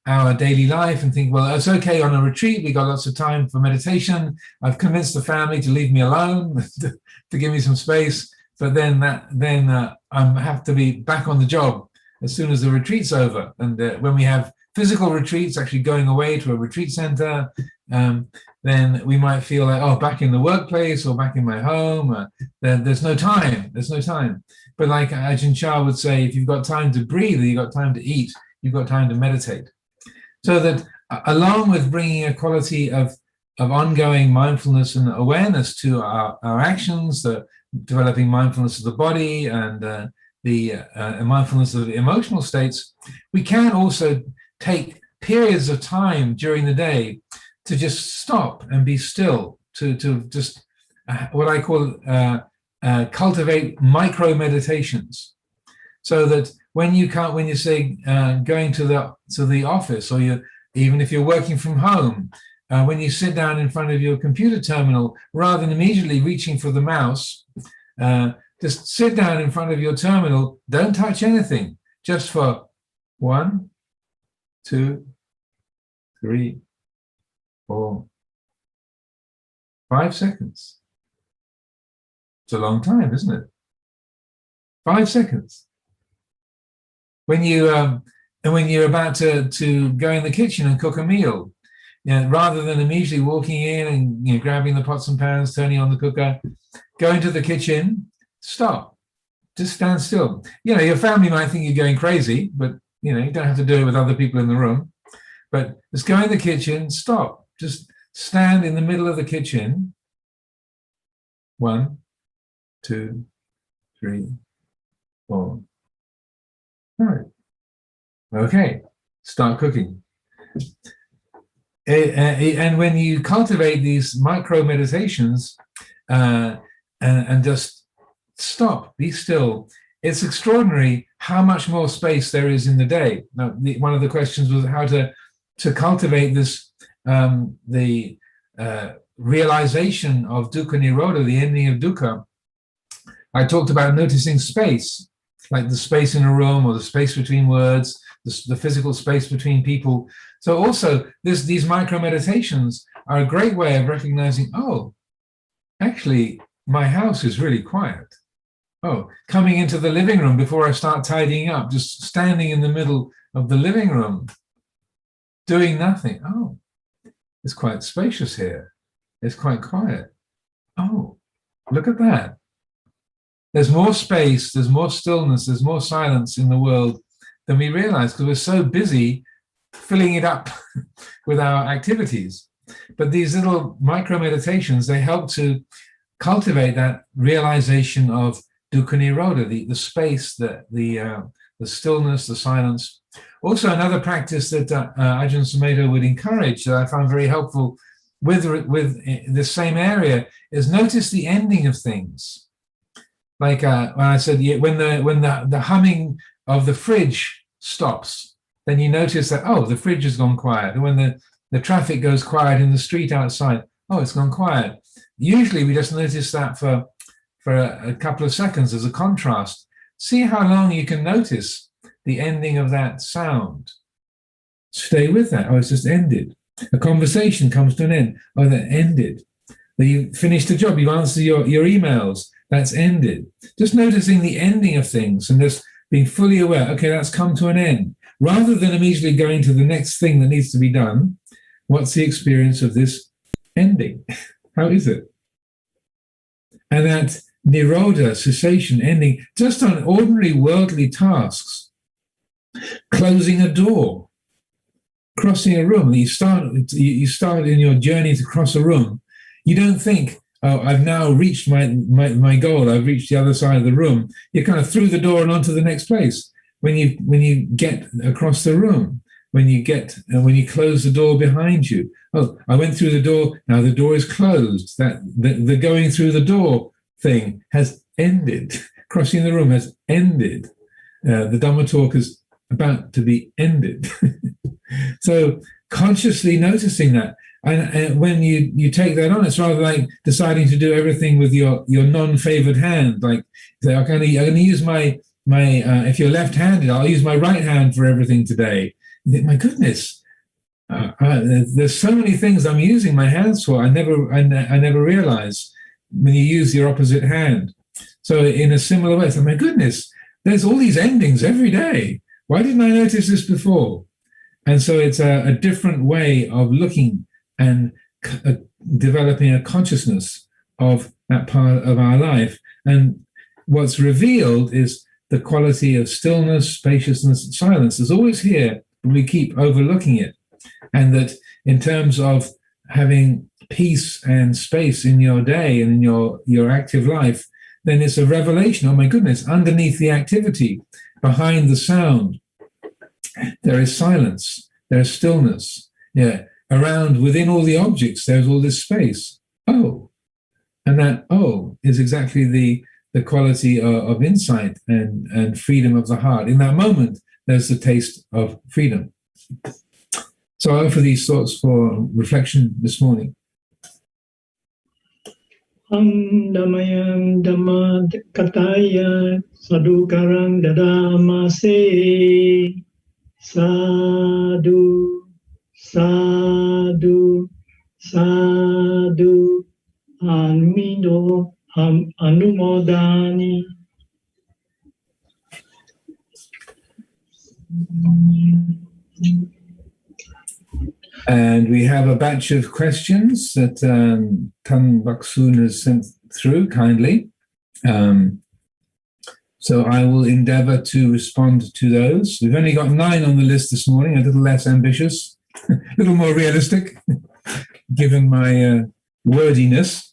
our daily life, and think, well, it's okay on a retreat, we got lots of time for meditation, I've convinced the family to leave me alone, to give me some space, but then I have to be back on the job as soon as the retreat's over. And when we have physical retreats, actually going away to a retreat center, then we might feel like, oh, back in the workplace or back in my home, there's no time. But like Ajahn Chah would say, if you've got time to breathe, you've got time to eat, you've got time to meditate. So that along with bringing a quality of ongoing mindfulness and awareness to our actions, developing mindfulness of the body and the mindfulness of the emotional states, we can also take periods of time during the day to just stop and be still, to just what I call cultivate micro meditations, so that when you say going to the office, or even if you're working from home, when you sit down in front of your computer terminal, rather than immediately reaching for the mouse, just sit down in front of your terminal, don't touch anything, just for 1, 2, 3, 4, 5 seconds. It's a long time, isn't it? 5 seconds. When you're about to go in the kitchen and cook a meal, rather than immediately walking in and grabbing the pots and pans, turning on the cooker, go into the kitchen, stop, just stand still. Your family might think you're going crazy, but you don't have to do it with other people in the room. But just go in the kitchen, stop, just stand in the middle of the kitchen. 1, 2, 3, 4. All right. Okay, start cooking. And when you cultivate these micro meditations and just stop, be still, it's extraordinary how much more space there is in the day. Now, one of the questions was how to cultivate this, the realization of dukkha nirodha, the ending of dukkha. I talked about noticing space, like the space in a room or the space between words, the physical space between people. So also these micro meditations are a great way of recognizing, oh, actually my house is really quiet. Oh, coming into the living room before I start tidying up, just standing in the middle of the living room, doing nothing. Oh, it's quite spacious here. It's quite quiet. Oh, look at that. There's more space, there's more stillness, there's more silence in the world than we realize, because we're so busy filling it up with our activities. But these little micro meditations, they help to cultivate that realization of dukkha nirodha, the space, the stillness, the silence. Also, another practice that Ajahn Amaro would encourage that I found very helpful with this same area is notice the ending of things. Like when I said, when the humming of the fridge stops, then you notice that, oh, the fridge has gone quiet. And when the traffic goes quiet in the street outside, oh, it's gone quiet. Usually we just notice that for a couple of seconds as a contrast. See how long you can notice the ending of that sound. Stay with that. Oh, it's just ended. A conversation comes to an end. Oh, that ended. You finished a job. You've answered your emails. That's ended. Just noticing the ending of things and just being fully aware, okay, that's come to an end. Rather than immediately going to the next thing that needs to be done, what's the experience of this ending? How is it? And that nirodha, cessation, ending, just on ordinary worldly tasks, closing a door, crossing a room. You start in your journey to cross a room. You don't think, oh, I've now reached my goal. I've reached the other side of the room. You're kind of through the door and on to the next place. When you get across the room, when you close the door behind you. Oh, I went through the door. Now the door is closed. That the going through the door thing has ended. Crossing the room has ended. The Dhamma Talk is about to be ended. So consciously noticing that. And when you take that on, it's rather like deciding to do everything with your non-favored hand. Like, say, I'm going to use my if you're left-handed, I'll use my right hand for everything today. You think, my goodness, there's so many things I'm using my hands for. I never realize when you use your opposite hand. So in a similar way, it's like, my goodness, there's all these endings every day. Why didn't I notice this before? And so it's a different way of looking and developing a consciousness of that part of our life. And what's revealed is the quality of stillness, spaciousness, and silence is always here, but we keep overlooking it. And that in terms of having peace and space in your day and in your active life, then it's a revelation, oh my goodness, underneath the activity, behind the sound, there is silence, there's stillness. Yeah. Around, within all the objects, there's all this space. Oh. And that oh is exactly the quality of insight and freedom of the heart. In that moment, there's the taste of freedom. So I offer these thoughts for reflection this morning. Andamayam Dhamma Kataya Sadukarang Dadamase Sadhu Sadhu Sadhu Anmido Anumodani. And we have a batch of questions that Tan Baksoon has sent through kindly. So I will endeavor to respond to those. We've only got 9 on the list this morning, a little less ambitious, a little more realistic, given my wordiness.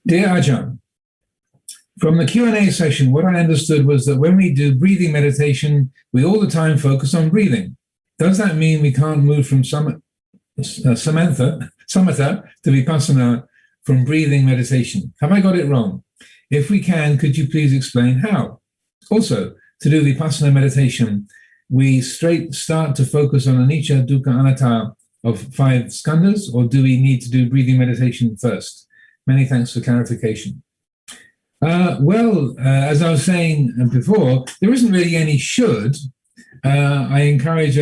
Dear Ajahn, from the Q&A session, what I understood was that when we do breathing meditation, we all the time focus on breathing. Does that mean we can't move from samatha to vipassana from breathing meditation? Have I got it wrong? If we can, could you please explain how? Also, to do vipassana meditation, we straight start to focus on anicca, dukkha, anatta of 5 skandhas, or do we need to do breathing meditation first? Many thanks for clarification. As I was saying before, there isn't really any should. I encourage,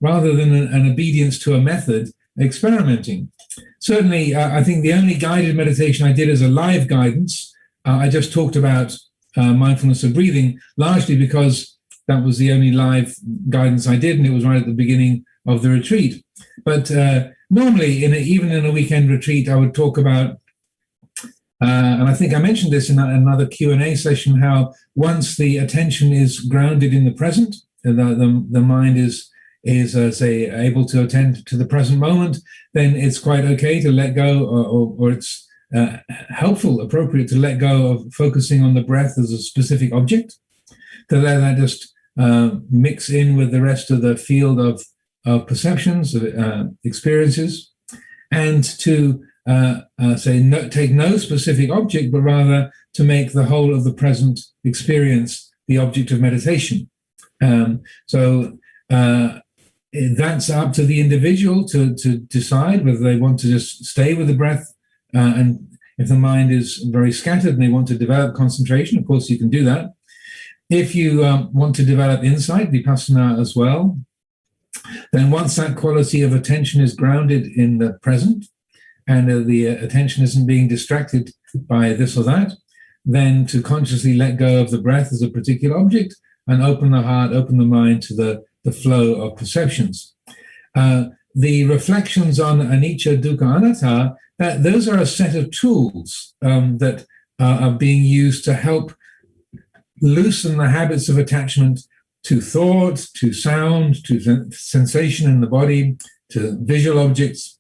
rather than an obedience to a method, experimenting. Certainly, I think the only guided meditation I did as a live guidance, I just talked about mindfulness of breathing, largely because that was the only live guidance I did, and it was right at the beginning of the retreat. But normally, even in a weekend retreat, I would talk about And I think I mentioned this in another Q&A session, how once the attention is grounded in the present, the mind is say able to attend to the present moment, then it's quite okay to let go, or it's helpful, appropriate to let go of focusing on the breath as a specific object, to let that just mix in with the rest of the field of perceptions, of experiences, and to take no specific object, but rather to make the whole of the present experience the object of meditation. So that's up to the individual to decide whether they want to just stay with the breath, and if the mind is very scattered and they want to develop concentration, of course you can do that. If you want to develop insight, vipassana as well, then once that quality of attention is grounded in the present, and the attention isn't being distracted by this or that, then to consciously let go of the breath as a particular object and open the heart, open the mind to the flow of perceptions. The reflections on anicca, dukkha, anatta, those are a set of tools that are being used to help loosen the habits of attachment to thought, to sound, to sensation in the body, to visual objects,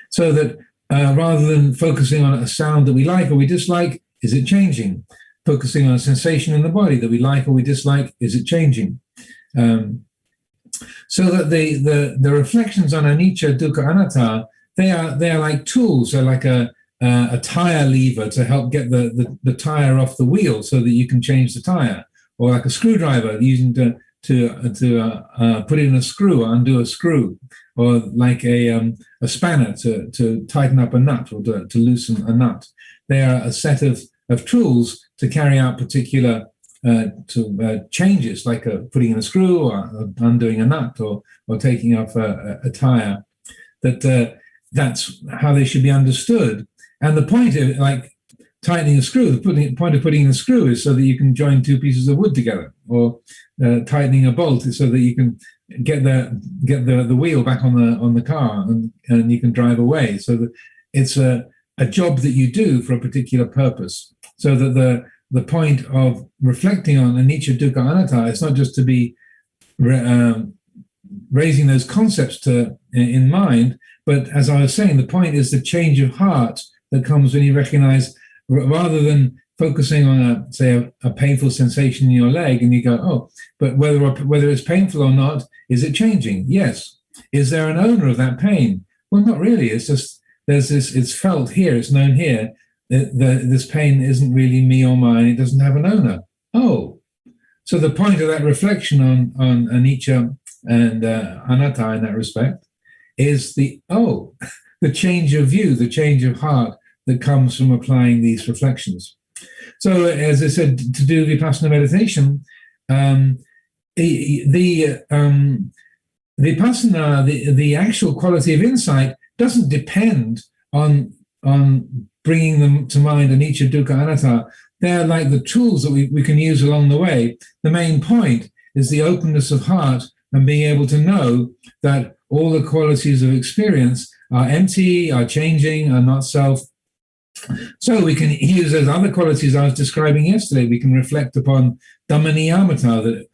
so that rather than focusing on a sound that we like or we dislike, is it changing? Focusing on a sensation in the body that we like or we dislike, is it changing? So that the reflections on anicca, dukkha, anatta, they are like tools. They're like a tire lever to help get the tire off the wheel so that you can change the tire, or like a screwdriver using to put in a screw or undo a screw, or like a spanner to tighten up a nut or to loosen a nut. They are a set of tools to carry out particular changes, like putting in a screw or undoing a nut or taking off a tire. That's how they should be understood. And the point of like tightening a screw, the point of putting in a screw is so that you can join two pieces of wood together, or tightening a bolt is so that you can get the wheel back on the car and you can drive away. So that it's a job that you do for a particular purpose. So that the point of reflecting on anicca, dukkha, anatta is not just to be raising those concepts in mind, but as I was saying, the point is the change of heart that comes when you recognize, rather than focusing on a painful sensation in your leg, and you go, oh, but whether it's painful or not, is it changing? Yes. Is there an owner of that pain? Well, not really. It's just it's felt here, it's known here. This pain isn't really me or mine. It doesn't have an owner. Oh, so the point of that reflection on anicca and anatta in that respect is the change of view, the change of heart that comes from applying these reflections. So, as I said, to do vipassana meditation, the vipassana, the actual quality of insight, doesn't depend on bringing them to mind anicca, dukkha, anatta. They're like the tools that we can use along the way. The main point is the openness of heart and being able to know that all the qualities of experience are empty, are changing, are not self. So we can use those other qualities I was describing yesterday. We can reflect upon Dhamma niyamata, that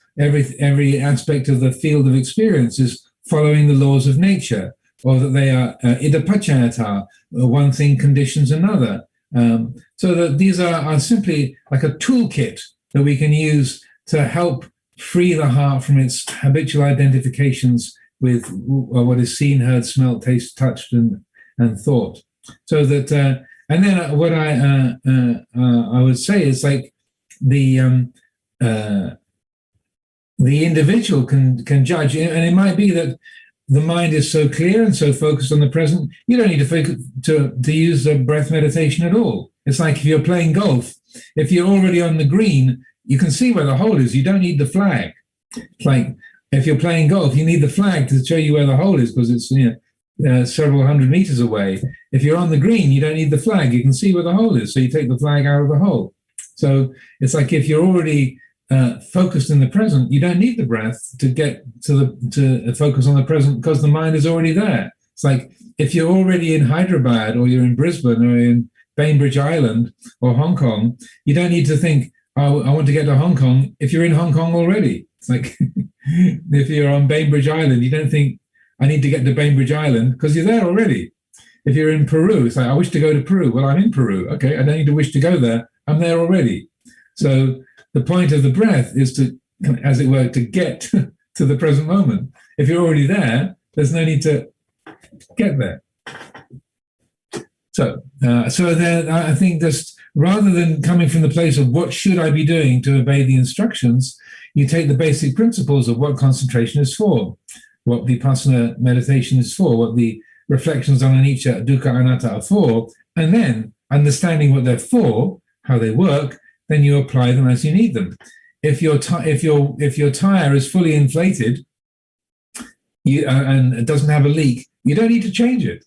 every aspect of the field of experience is following the laws of nature, or that they are idappaccayata, one thing conditions another. So that these are simply like a toolkit that we can use to help free the heart from its habitual identifications with what is seen, heard, smelt, tasted, touched, and thought. So that, and then what I would say is like the individual can judge, and it might be that the mind is so clear and so focused on the present, you don't need to focus to use the breath meditation at all. It's like if you're playing golf, if you're already on the green, you can see where the hole is. You don't need the flag. It's like if you're playing golf, you need the flag to show you where the hole is because it's several hundred meters away. If you're on the green, you don't need the flag. You can see where the hole is, so you take the flag out of the hole. So it's like if you're already focused in the present, you don't need the breath to get to focus on the present because the mind is already there. It's like if you're already in Hyderabad or you're in Brisbane or in Bainbridge Island or Hong Kong, you don't need to think, oh, I want to get to Hong Kong if you're in Hong Kong already. It's like if you're on Bainbridge Island, you don't think, I need to get to Bainbridge Island because you're there already. If you're in Peru, it's like, I wish to go to Peru. Well, I'm in Peru. Okay, I don't need to wish to go there. I'm there already. So the point of the breath is to, as it were, to get to the present moment. If you're already there, there's no need to get there. So then I think just rather than coming from the place of what should I be doing to obey the instructions, you take the basic principles of what concentration is for, what vipassana meditation is for, what the reflections on anicca, dukkha, anatta are for, and then understanding what they're for, how they work, then you apply them as you need them. If your tire is fully inflated and it doesn't have a leak, you don't need to change it.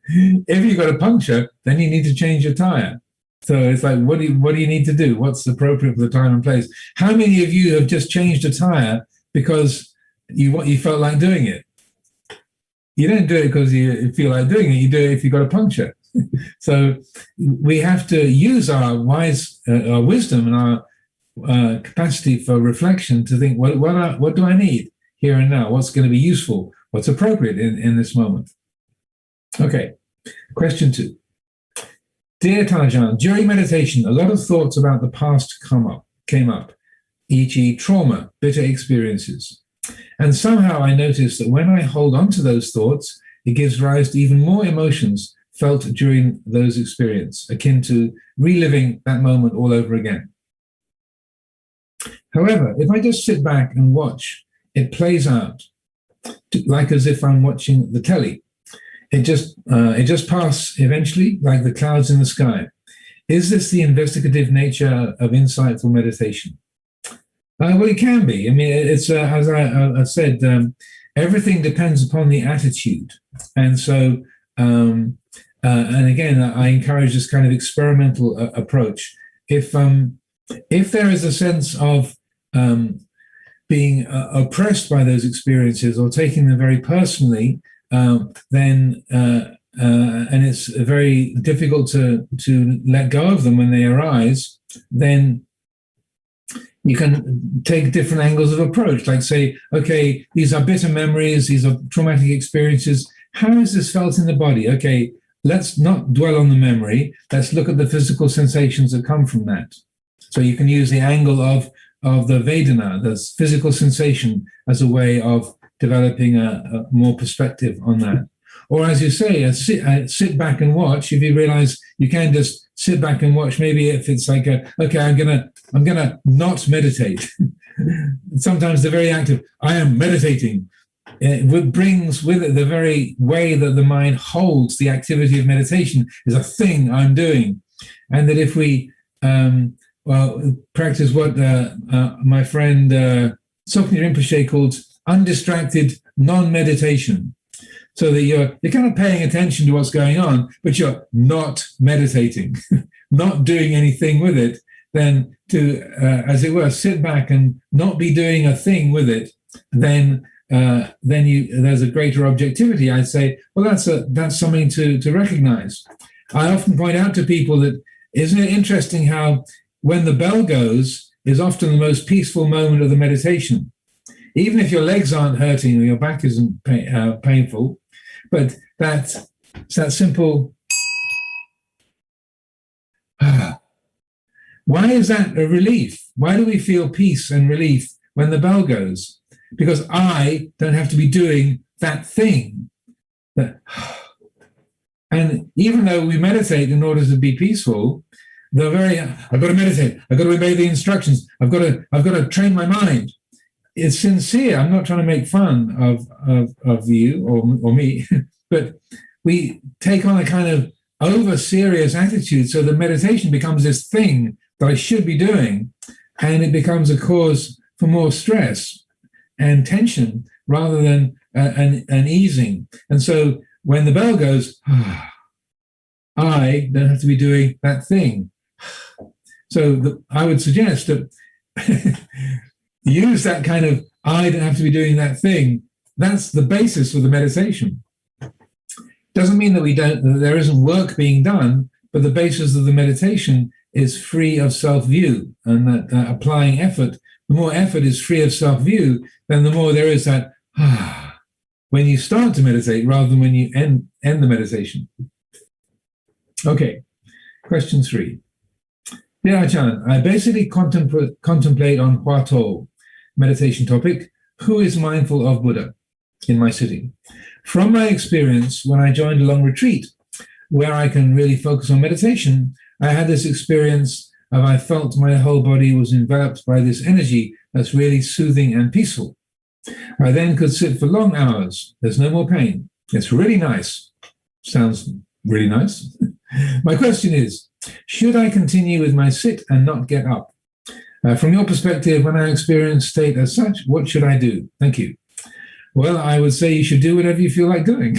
If you've got a puncture, then you need to change your tire. So it's like, what do you need to do? What's appropriate for the time and place? How many of you have just changed a tire because you felt like doing it? You don't do it because you feel like doing it. You do it if you've got a puncture. So we have to use our wisdom and our capacity for reflection to think, what do I need here and now? What's going to be useful? What's appropriate in this moment? Okay, question 2. Dear Ajahn, during meditation, a lot of thoughts about the past came up, e.g. trauma, bitter experiences. And somehow I noticed that when I hold on to those thoughts, it gives rise to even more emotions felt during those experiences, akin to reliving that moment all over again. However, if I just sit back and watch, it plays out like as if I'm watching the telly. It just passes eventually, like the clouds in the sky. Is this the investigative nature of insightful meditation? Well, it can be. I mean, it's as I said, everything depends upon the attitude, and so and again, I encourage this kind of experimental approach. If there is a sense of being oppressed by those experiences or taking them very personally, then and it's very difficult to let go of them when they arise, then you can take different angles of approach, like say, okay, these are bitter memories, these are traumatic experiences. How is this felt in the body? Okay, let's not dwell on the memory. Let's look at the physical sensations that come from that. So you can use the angle of the Vedana, the physical sensation, as a way of developing a more perspective on that. Or as you say, sit back and watch. If you realize you can just sit back and watch, maybe if it's like, okay, I'm gonna not meditate. Sometimes the very act of, I am meditating, it brings with it the very way that the mind holds the activity of meditation is a thing I'm doing. And that if we practice what my friend Sokni Rinpoche called undistracted non-meditation, so that you're kind of paying attention to what's going on, but you're not meditating, not doing anything with it, then to, as it were, sit back and not be doing a thing with it, then there's a greater objectivity. I'd say, well, that's something to recognize. I often point out to people that, isn't it interesting how when the bell goes is often the most peaceful moment of the meditation, even if your legs aren't hurting or your back isn't painful, but that simple. Why is that a relief? Why do we feel peace and relief when the bell goes? Because I don't have to be doing that thing. And even though we meditate in order to be peaceful, I've got to meditate, I've got to obey the instructions, I've got to train my mind. It's sincere. I'm not trying to make fun of you or me, but we take on a kind of over serious attitude, so the meditation becomes this thing that I should be doing, and it becomes a cause for more stress and tension rather than an easing. And so when the bell goes, I don't have to be doing that thing. So I would suggest that use that kind of, I don't have to be doing that thing. That's the basis for the meditation. Doesn't mean that there isn't work being done, but the basis of the meditation is free of self-view, and that applying effort, the more effort is free of self-view, then the more there is that when you start to meditate rather than when you end the meditation. Okay, question 3. Dear Ajahn, I basically contemplate on Huato meditation topic, who is mindful of Buddha, in my sitting. From my experience, when I joined a long retreat, where I can really focus on meditation, I had this experience of I felt my whole body was enveloped by this energy that's really soothing and peaceful. I then could sit for long hours. There's no more pain. It's really nice. Sounds really nice. My question is, should I continue with my sit and not get up? From your perspective, when I experience state as such, what should I do? Thank you. Well, I would say you should do whatever you feel like doing.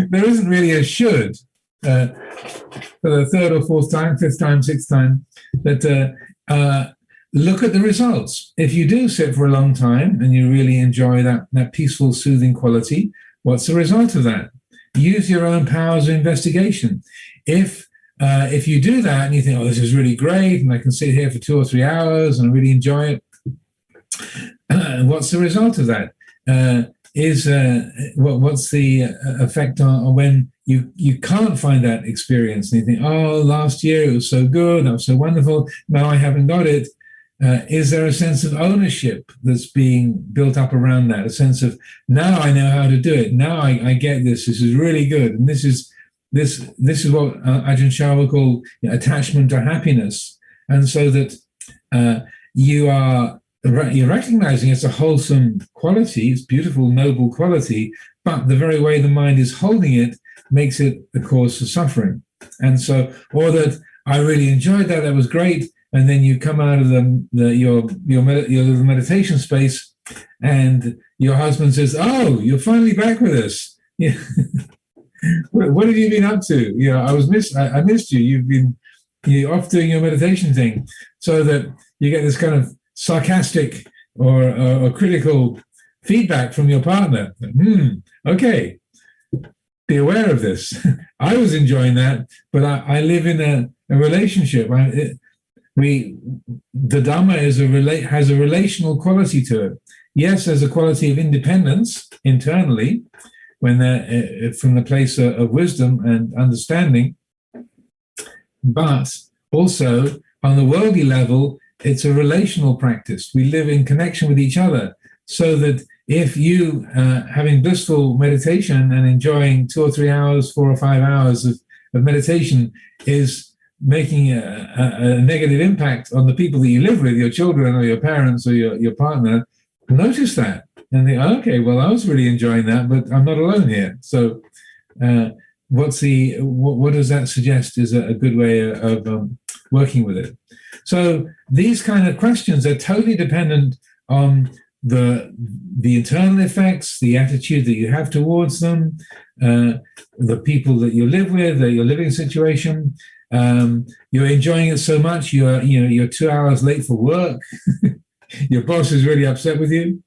There isn't really a should. For the third or fourth time, fifth time, sixth time, that look at the results. If you do sit for a long time and you really enjoy that peaceful, soothing quality, what's the result of that? Use your own powers of investigation. If you do that and you think, oh, this is really great, and I can sit here for 2 or 3 hours and I really enjoy it, what's the result of that? What's the effect on when you can't find that experience and you think, oh, last year it was so good, that was so wonderful, now I haven't got it. Is there a sense of ownership that's being built up around that? A sense of, now I know how to do it. Now I get this. This is really good. And this is what Ajahn Chah would call attachment to happiness. And so that you're recognizing it's a wholesome quality, it's beautiful, noble quality, but the very way the mind is holding it makes it a cause for suffering. And so, or that I really enjoyed that was great, and then you come out of your little meditation space, and your husband says, "Oh, you're finally back with us. Yeah. What have you been up to? I missed you. You're off doing your meditation thing." So that you get this kind of sarcastic or critical feedback from your partner. Okay, be aware of this. I was enjoying that, but I live in a relationship. The Dhamma has a relational quality to it. Yes, there's a quality of independence internally when they're from the place of wisdom and understanding, but also on the worldly level, it's a relational practice. We live in connection with each other, so that if you having blissful meditation and enjoying 2 or 3 hours, 4 or 5 hours of meditation is making a negative impact on the people that you live with, your children or your parents or your partner, notice that and think, okay, well, I was really enjoying that, but I'm not alone here. So what does that suggest is a good way of working with it? So these kind of questions are totally dependent on the internal effects, the attitude that you have towards them, the people that you live with, your living situation. You're enjoying it so much, you're 2 hours late for work. Your boss is really upset with you.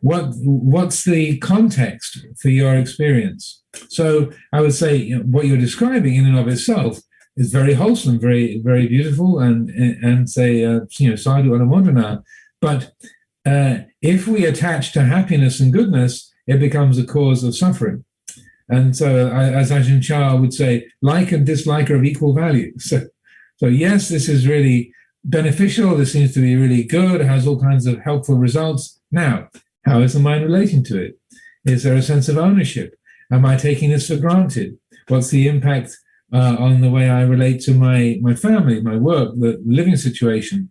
What's the context for your experience? So I would say what you're describing in and of itself is very wholesome, very, very beautiful, and say sadhu anumodana. But if we attach to happiness and goodness, it becomes a cause of suffering. And so, as Ajahn Chah would say, like and dislike are of equal value. So yes, this is really beneficial. This seems to be really good. It has all kinds of helpful results. Now, how is the mind relating to it? Is there a sense of ownership? Am I taking this for granted? What's the impact on the way I relate to my family, my work, the living situation,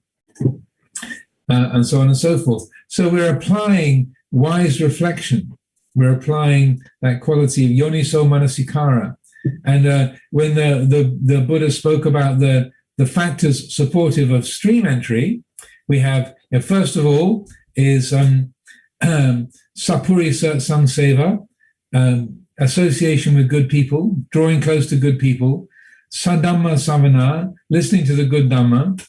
and so on and so forth? So we're applying wise reflection. We're applying that quality of yoniso manasikara. And when the Buddha spoke about the factors supportive of stream entry, we have, first of all, is sapurisa sangseva, association with good people, drawing close to good people, sadhamma savana, listening to the good Dhamma.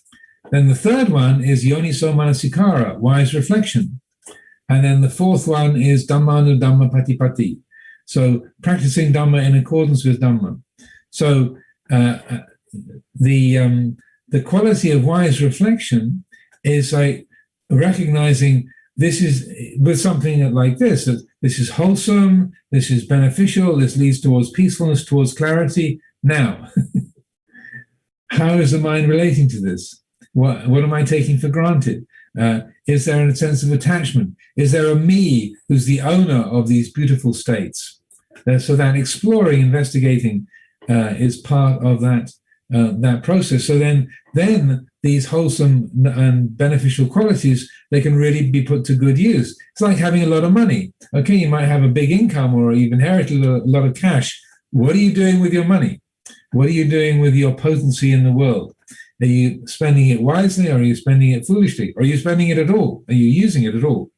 Then the third one is yoniso manasikara, wise reflection. And then the fourth one is dhammanu dhamma patipati. So practicing Dhamma in accordance with Dhamma. So the quality of wise reflection is like recognizing this is with something like this. This is wholesome. This is beneficial. This leads towards peacefulness, towards clarity. Now, how is the mind relating to this? What am I taking for granted? Is there a sense of attachment? Is there a me who's the owner of these beautiful states? So that exploring, investigating is part of that process. So then these wholesome and beneficial qualities, they can really be put to good use. It's like having a lot of money. Okay, you might have a big income or you've inherited a lot of cash. What are you doing with your money? What are you doing with your potency in the world? Are you spending it wisely, or are you spending it foolishly? Or are you spending it at all? Are you using it at all?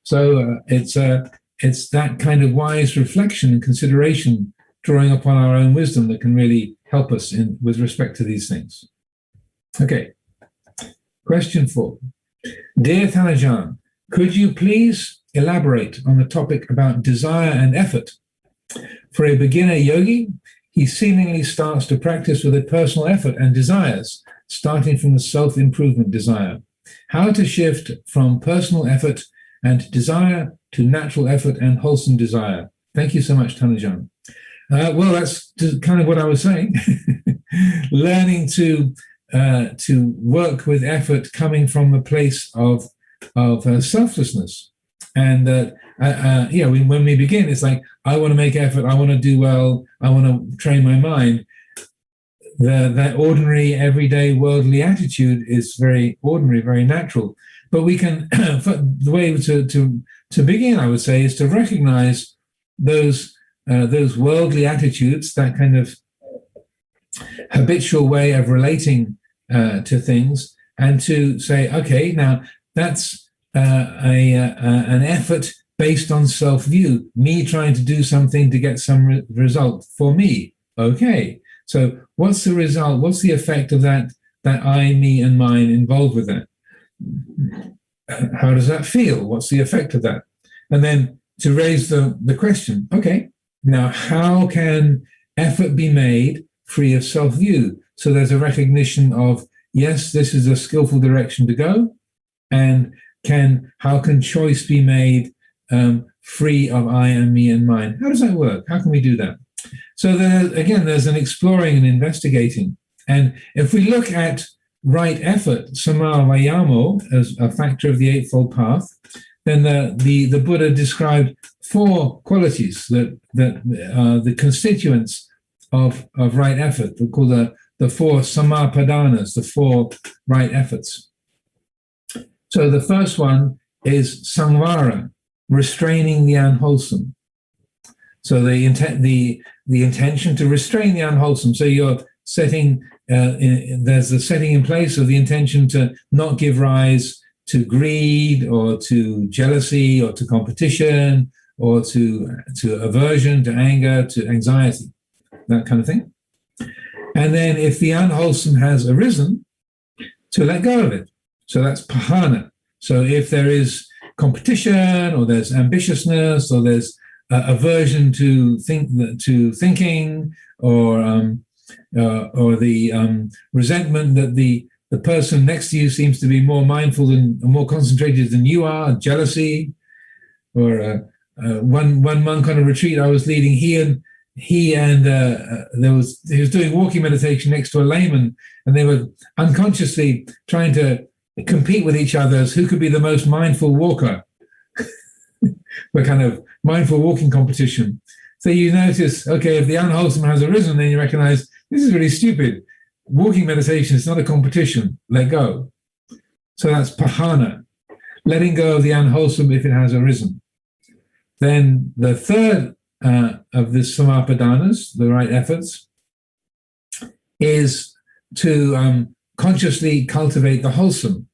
So it's that kind of wise reflection and consideration, drawing upon our own wisdom, that can really help us with respect to these things. Okay. Question 4. Dear Thanajan, could you please elaborate on the topic about desire and effort? For a beginner yogi, he seemingly starts to practice with a personal effort and desires, starting from the self-improvement desire. How to shift from personal effort and desire to natural effort and wholesome desire. Thank you so much, Thanajan. Well, that's kind of what I was saying. Learning to work with effort coming from a place of selflessness. And when we begin, it's like, I want to make effort, I want to do well, I want to train my mind. That ordinary, everyday, worldly attitude is very ordinary, very natural. But we can, the way to begin, I would say, is to recognize those worldly attitudes, that kind of habitual way of relating to things, and to say, okay, now that's an effort based on self-view, me trying to do something to get some result for me. Okay, so what's the result? What's the effect of that I, me, and mine involved with that? How does that feel? What's the effect of that? And then to raise the question, okay, now how can effort be made free of self-view? So there's a recognition of, yes, this is a skillful direction to go, and how can choice be made free of I and me and mine? How does that work? How can we do that? So there's an exploring and investigating. And if we look at right effort, samā vayamo, as a factor of the Eightfold Path, then the Buddha described 4 qualities that are the constituents of right effort. They're called the 4 samapadanas, the 4 right efforts. So the first one is samvara, restraining the unwholesome. So the intention to restrain the unwholesome. So you're setting, there's the setting in place of the intention to not give rise to greed or to jealousy or to competition or to aversion, to anger, to anxiety, that kind of thing. And then if the unwholesome has arisen, to let go of it. So that's pahana. So if there is competition, or there's ambitiousness, or there's aversion to thinking, or the resentment that the person next to you seems to be more mindful and more concentrated than you are, jealousy, or one monk on a retreat I was leading, he was doing walking meditation next to a layman, and they were unconsciously trying to compete with each other as who could be the most mindful walker. The kind of mindful walking competition. So you notice, okay, if the unwholesome has arisen, then you recognize this is really stupid. Walking meditation is not a competition. Let go. So that's pahana, letting go of the unwholesome if it has arisen. Then the third of the samapadanas, the right efforts, is to consciously cultivate the wholesome,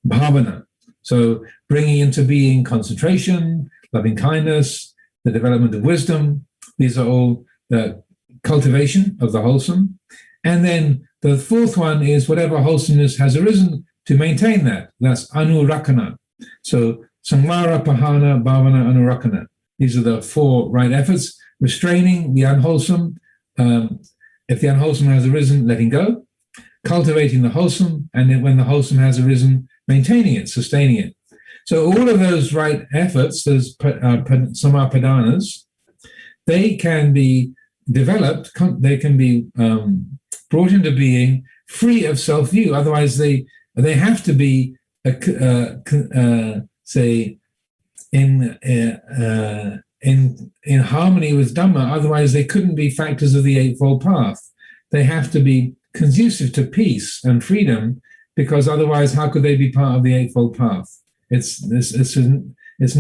bhavana. So bringing into being concentration, loving kindness, the development of wisdom. These are all the cultivation of the wholesome. And then the fourth one is whatever wholesomeness has arisen, to maintain that. That's anurakana. So samvara, pahana, bhavana, anurakana. These are the 4 right efforts: restraining the unwholesome, If the unwholesome has arisen, letting go, cultivating the wholesome, and then when the wholesome has arisen, maintaining it, sustaining it. So all of those right efforts, those samapadanas, they can be developed, they can be brought into being free of self-view. Otherwise, they have to be, say, in harmony with Dhamma. Otherwise, they couldn't be factors of the Eightfold Path. They have to be conducive to peace and freedom, because otherwise, how could they be part of the Eightfold Path? It's a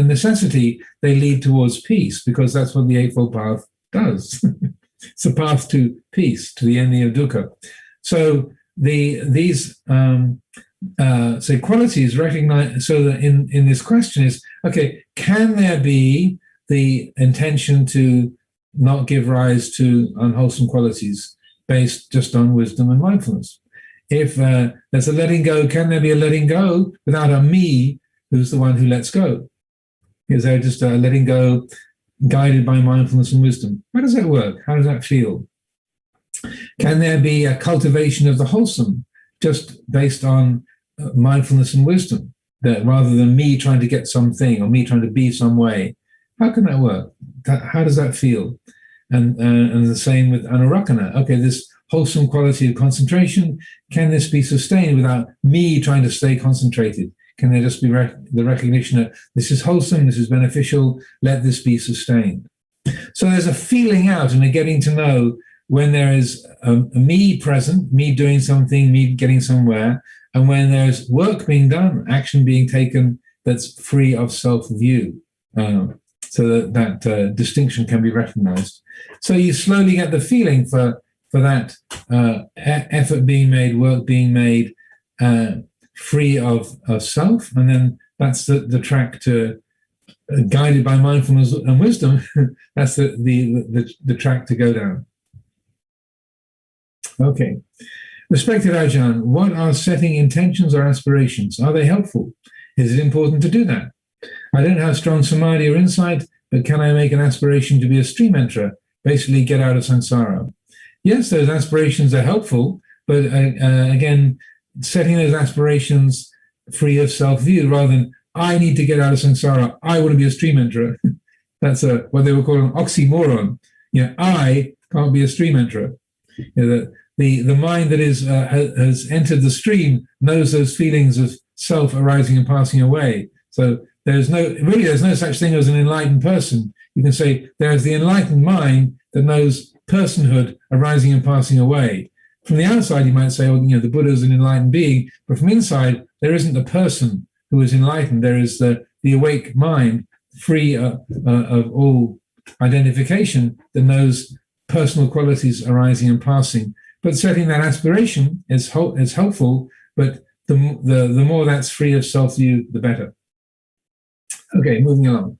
necessity. They lead towards peace, because that's what the Eightfold Path does. It's a path to peace, to the ending of dukkha. So these say qualities recognize. So that in this question is, okay, can there be the intention to not give rise to unwholesome qualities based just on wisdom and mindfulness? If there's a letting go, can there be a letting go without a me who's the one who lets go? Is there just a letting go guided by mindfulness and wisdom? How does that work? How does that feel? Can there be a cultivation of the wholesome just based on mindfulness and wisdom, that rather than me trying to get something or me trying to be some way? How can that work? How does that feel? And the same with anurakana. Okay, this wholesome quality of concentration, can this be sustained without me trying to stay concentrated? Can there just be the recognition that this is wholesome, this is beneficial, let this be sustained? So there's a feeling out and a getting to know when there is a me present, me doing something, me getting somewhere, and when there's work being done, action being taken that's free of self-view. So that distinction can be recognized. So you slowly get the feeling for that effort being made, work being made, free of self, and then that's the track to, guided by mindfulness and wisdom. That's the track to go down. Okay, respected Ajahn, what are setting intentions or aspirations? Are they helpful? Is it important to do that? I don't have strong samadhi or insight, but can I make an aspiration to be a stream enterer, basically get out of samsara? Yes, those aspirations are helpful, but again, setting those aspirations free of self-view, rather than I need to get out of samsara, I want to be a stream enterer. That's what they would call an oxymoron. I can't be a stream enterer. The mind that has entered the stream knows those feelings of self arising and passing away. So there's no such thing as an enlightened person. You can say there's the enlightened mind that knows personhood arising and passing away. From the outside, you might say, the Buddha is an enlightened being, but from inside, there isn't a person who is enlightened. There is the awake mind, free of all identification, that knows personal qualities arising and passing. But setting that aspiration is helpful, but the more that's free of self-view, the better. Okay, moving along.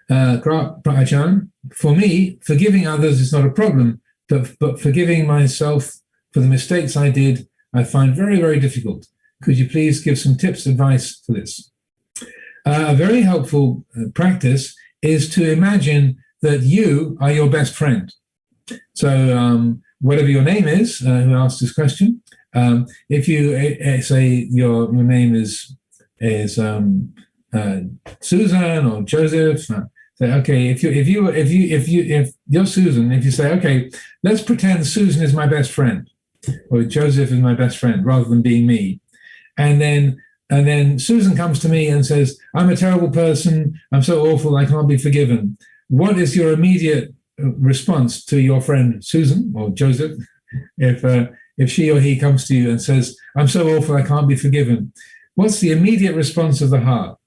Ajahn, for me, forgiving others is not a problem, but forgiving myself for the mistakes I did, I find very, very difficult. Could you please give some tips, advice for this? A very helpful practice is to imagine that you are your best friend. So whatever your name is, who asked this question, if you say your name is Susan or Joseph, say, okay, if you're Susan, if you say, okay, let's pretend Susan is my best friend, or Joseph is my best friend, rather than being me, and then Susan comes to me and says, I'm a terrible person, I'm so awful, I can't be forgiven. What is your immediate response to your friend Susan or Joseph if she or he comes to you and says, I'm so awful, I can't be forgiven? What's the immediate response of the heart?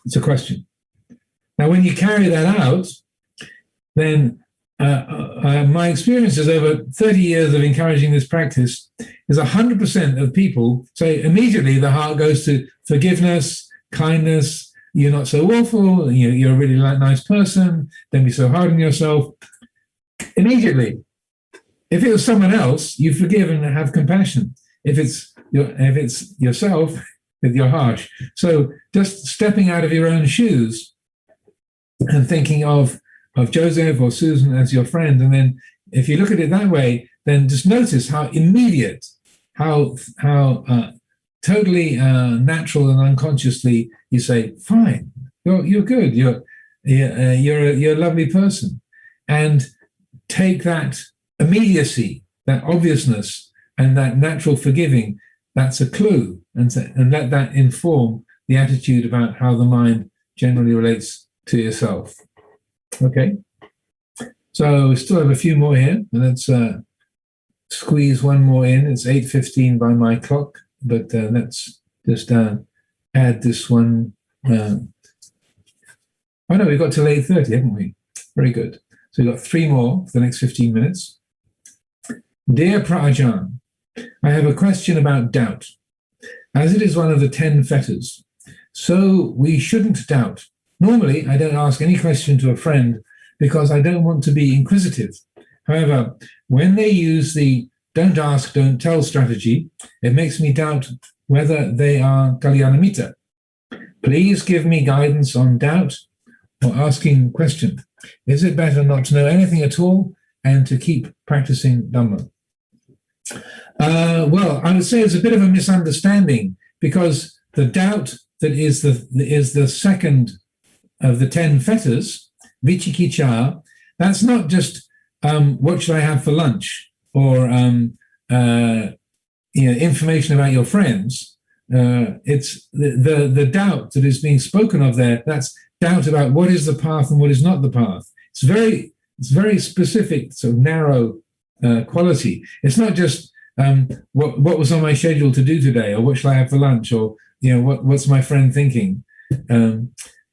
It's a question. Now, when you carry that out, then my experience is over 30 years of encouraging this practice is 100% of people say immediately the heart goes to forgiveness, kindness, you're not so awful, you're a really nice person, don't be so hard on yourself. Immediately. If it was someone else, you forgive and have compassion. If it's yourself, you're harsh. So just stepping out of your own shoes and thinking of of Joseph or Susan as your friend. And then if you look at it that way, then just notice how immediate, how totally natural and unconsciously you say, fine, you're good, you're a lovely person. And take that immediacy, that obviousness, and that natural forgiving, that's a clue, and let that inform the attitude about how the mind generally relates to yourself. Okay, so we still have a few more here, and let's squeeze one more in. It's 8:15 by my clock, but let's just add this one. Oh no, we've got till 8:30, haven't we? Very good. So we've got 3 more for the next 15 minutes. Dear Ajahn, I have a question about doubt. As it is one of the 10 fetters, so we shouldn't doubt. Normally, I don't ask any question to a friend because I don't want to be inquisitive. However, when they use the don't ask, don't tell strategy, it makes me doubt whether they are Kalyanamitta. Please give me guidance on doubt or asking question. Is it better not to know anything at all and to keep practicing Dhamma? Well, I would say it's a bit of a misunderstanding, because the doubt that is the second of the 10 fetters, vichikicha, that's not just what should I have for lunch, or information about your friends. It's the doubt that is being spoken of there. That's doubt about what is the path and what is not the path. It's very specific, sort of narrow quality. It's not just what was on my schedule to do today, or what shall I have for lunch, or what's my friend thinking.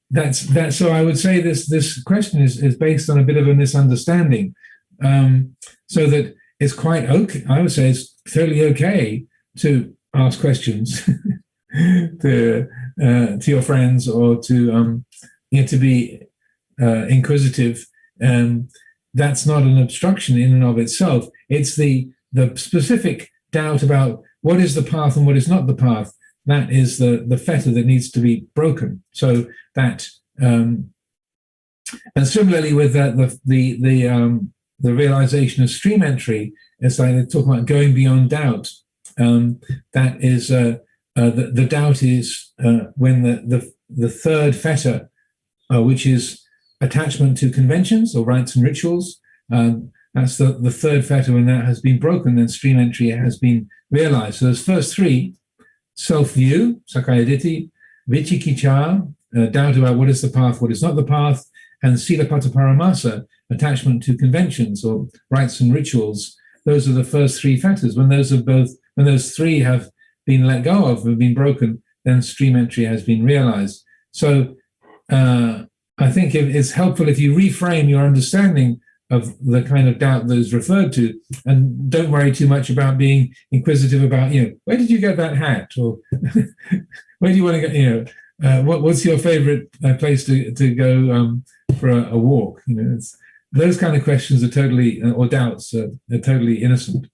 That's so I would say this question is based on a bit of a misunderstanding. So that it's quite okay. I would say it's totally okay to ask questions to your friends, or to be inquisitive. That's not an obstruction in and of itself. It's the specific doubt about what is the path and what is not the path. That is the fetter that needs to be broken. So that, and similarly with the realization of stream entry, it's like they talk about going beyond doubt. That is the doubt is when the third fetter, which is attachment to conventions or rites and rituals. That's the third fetter. When that has been broken, then stream entry has been realized. So those first 3, self-view, sakayaditthi, vichikicha, doubt about what is the path, what is not the path, and silapata paramasa, attachment to conventions or rites and rituals. Those are the first 3 fetters. When those 3 have been let go of, have been broken, then stream entry has been realized. So I think it's helpful if you reframe your understanding of the kind of doubt that is referred to, and don't worry too much about being inquisitive about, where did you get that hat, or where do you want to go, what's your favorite place to go for a walk? Those kind of questions are totally, or doubts are totally innocent,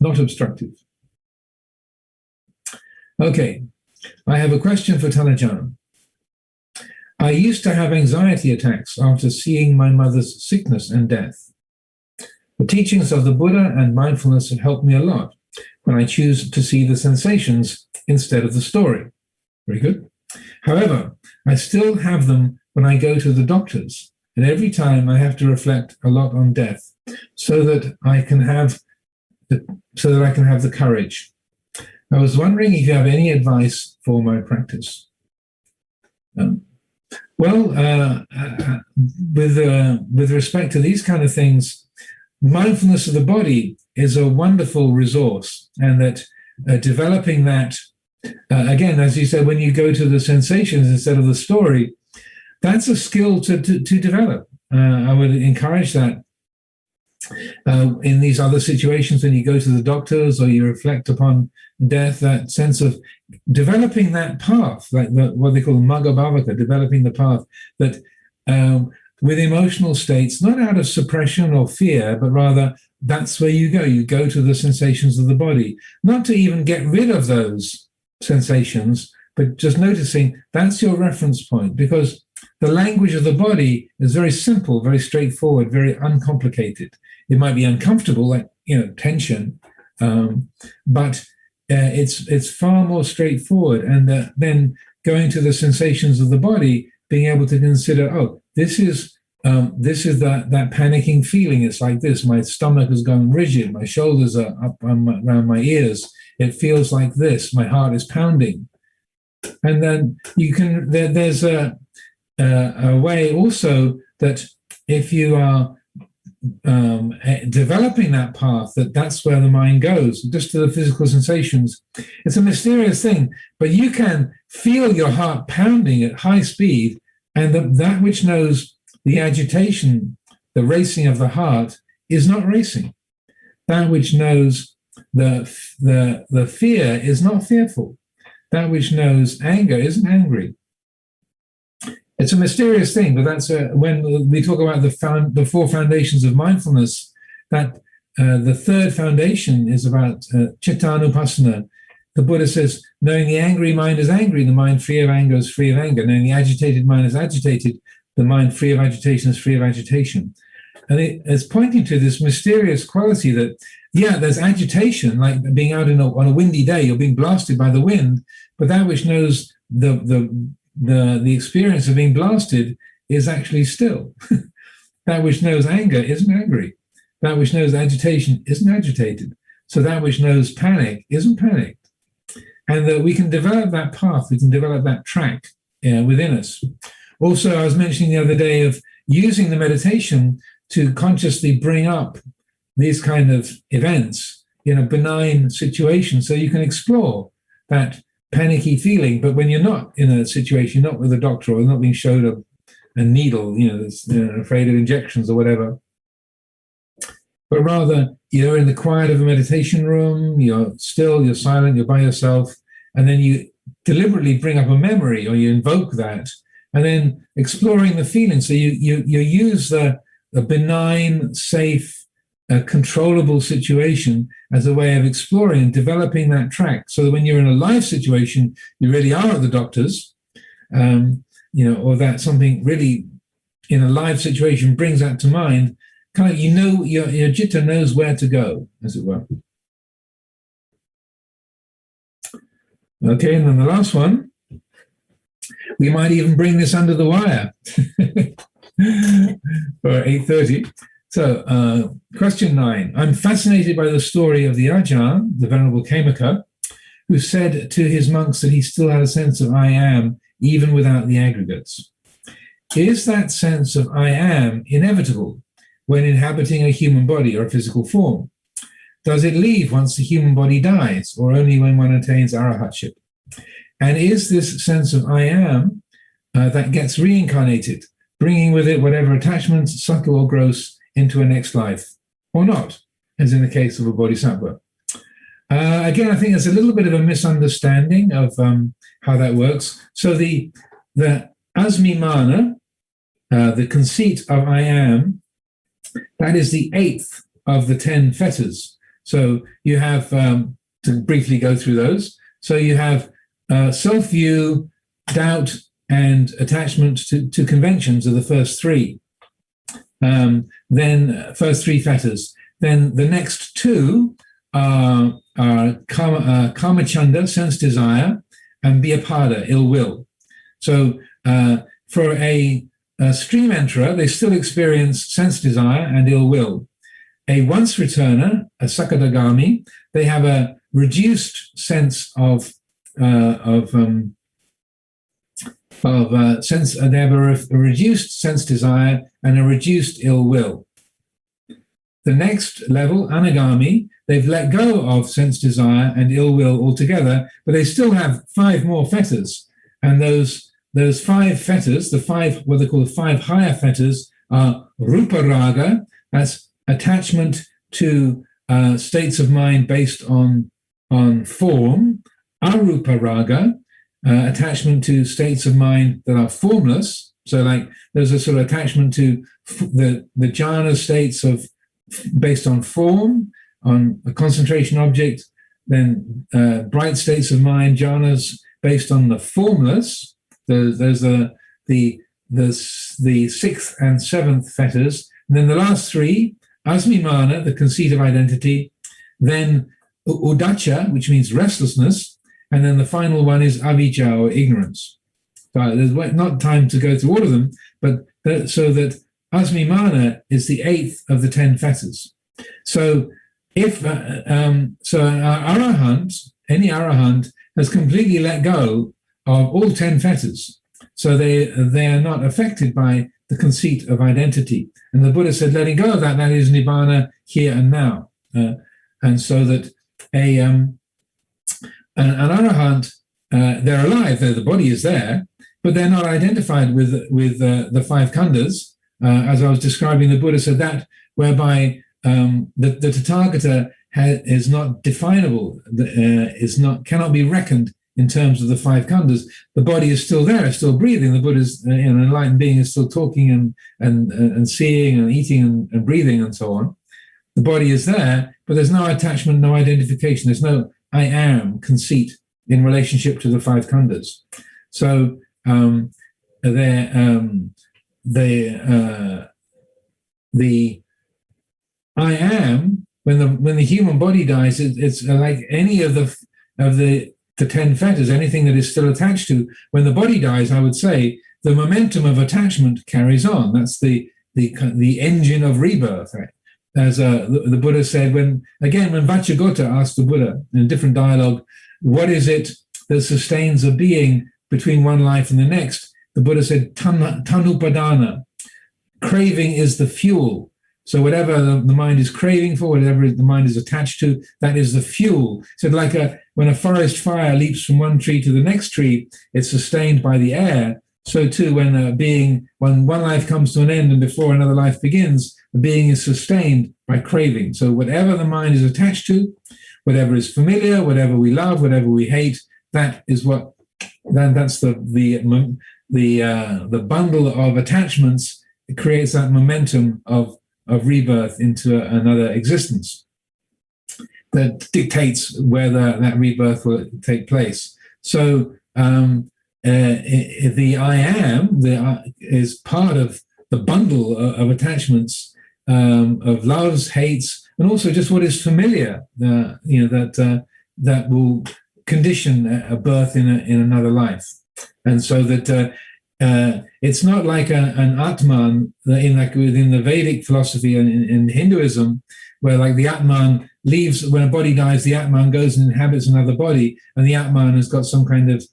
not obstructive. Okay, I have a question for Tanajan. I used to have anxiety attacks after seeing my mother's sickness and death. The teachings of the Buddha and mindfulness have helped me a lot when I choose to see the sensations instead of the story. Very good. However, I still have them when I go to the doctors, and every time I have to reflect a lot on death, so that I can have the courage. I was wondering if you have any advice for my practice. With respect to these kind of things, mindfulness of the body is a wonderful resource, and that developing that, again, as you said, when you go to the sensations instead of the story, that's a skill to develop. I would encourage that in these other situations, when you go to the doctors or you reflect upon death, that sense of developing that path, like what they call magga bhavaka, developing the path that with emotional states, not out of suppression or fear, but rather that's where you go to the sensations of the body, not to even get rid of those sensations, but just noticing that's your reference point, because the language of the body is very simple, very straightforward, very uncomplicated. It might be uncomfortable, like, tension, but it's far more straightforward. And then going to the sensations of the body, being able to consider, oh, this is that panicking feeling. It's like this. My stomach has gone rigid. My shoulders are up around my ears. It feels like this. My heart is pounding. And then there's a way also that if you are developing that path, that's where the mind goes, just to the physical sensations. It's a mysterious thing, but you can feel your heart pounding at high speed, and that which knows the agitation, the racing of the heart, is not racing. That which knows the fear is not fearful. That which knows anger isn't angry. It's a mysterious thing, but that's when we talk about the four foundations of mindfulness, that the third foundation is about cittanupassana. The Buddha says, knowing the angry mind is angry, the mind free of anger is free of anger. Knowing the agitated mind is agitated, the mind free of agitation is free of agitation. And it's pointing to this mysterious quality that, there's agitation, like being out on a windy day, you're being blasted by the wind, but that which knows the experience of being blasted is actually still. That which knows anger isn't angry. That which knows agitation isn't agitated. So that which knows panic isn't panicked. And that we can develop that path, we can develop that track within us. Also, I was mentioning the other day of using the meditation to consciously bring up these kind of events in a benign situation, so you can explore that panicky feeling. But when you're not in a situation, not with a doctor, or not being showed a needle, that's afraid of injections or whatever, but rather you're in the quiet of a meditation room, you're still, you're silent, you're by yourself, and then you deliberately bring up a memory, or you invoke that, and then exploring the feeling. So you use the benign, safe, controllable situation as a way of exploring and developing that track, so that when you're in a live situation, you really are at the doctor's, or that something really in a live situation brings that to mind, kind of, your citta knows where to go, as it were. Okay, and then the last one, we might even bring this under the wire for 8:30. So, question 9. I'm fascinated by the story of the Ajahn, the Venerable Khemaka, who said to his monks that he still had a sense of I am, even without the aggregates. Is that sense of I am inevitable when inhabiting a human body or a physical form? Does it leave once the human body dies, or only when one attains arahatship? And is this sense of I am that gets reincarnated, bringing with it whatever attachments, subtle or gross, into a next life, or not, as in the case of a bodhisattva? Again, I think there's a little bit of a misunderstanding of how that works. So the asmimana, the conceit of I am, that is the 8th of the 10 fetters. So you have, to briefly go through those, so you have self-view, doubt, and attachment to conventions are the first 3. Then first 3 fetters. Then the next 2 are kamachanda, sense desire, and vyapada, ill will. So for a stream enterer, they still experience sense desire and ill will. A once returner, a sakadagami, they have a reduced sense of sense. They have a reduced sense desire and a reduced ill will. The next level, anagami, they've let go of sense desire and ill will altogether, but they still have 5 more fetters. And those 5 fetters, the 5, what they call the 5 higher fetters, are rupa raga, that's attachment to states of mind based on form, arupa raga, attachment to states of mind that are formless. So like there's a sort of attachment to the jhana states of based on form, on a concentration object, then bright states of mind, jhanas based on the formless. There's the the sixth and seventh fetters, and then the last three, asmimana, the conceit of identity, then udacha, which means restlessness, and then the final one is avijja, or ignorance. So there's not time to go through all of them, but so that asmimana is the eighth of the 10 fetters. So if an arahant, any arahant, has completely let go of all 10 fetters, so they are not affected by the conceit of identity. And the Buddha said, letting go of that is nibbana here and now. And so that an arahant, they're alive, the body is there, but they're not identified with the five khandhas. As I was describing, the Buddha said that whereby the Tathagata is not definable, cannot be reckoned in terms of the five khandhas. The body is still there, still breathing. The Buddha's an enlightened being is still talking and seeing and eating and breathing and so on. The body is there, but there's no attachment, no identification. There's no I am conceit in relationship to the five khandhas. So the I am, when the human body dies, it's like any of the 10 fetters, anything that is still attached to. When the body dies, I would say the momentum of attachment carries on. That's the engine of rebirth. Right? As the Buddha said, when Vajragota asked the Buddha in a different dialogue, what is it that sustains a being between one life and the next? The Buddha said, tanupadana. Craving is the fuel. So whatever the mind is craving for, whatever the mind is attached to, that is the fuel. So like when a forest fire leaps from one tree to the next tree, it's sustained by the air. So too, when one life comes to an end and before another life begins, the being is sustained by craving. So whatever the mind is attached to, whatever is familiar, whatever we love, whatever we hate, that's the bundle of attachments. It creates that momentum of rebirth into another existence that dictates whether that rebirth will take place. So the I am is part of the bundle of attachments, of loves, hates, and also just what is familiar. That will condition a birth in another life, and so that. It's not like an Atman within the Vedic philosophy and in Hinduism, where like the Atman leaves, when a body dies, the Atman goes and inhabits another body, and the Atman has got some kind of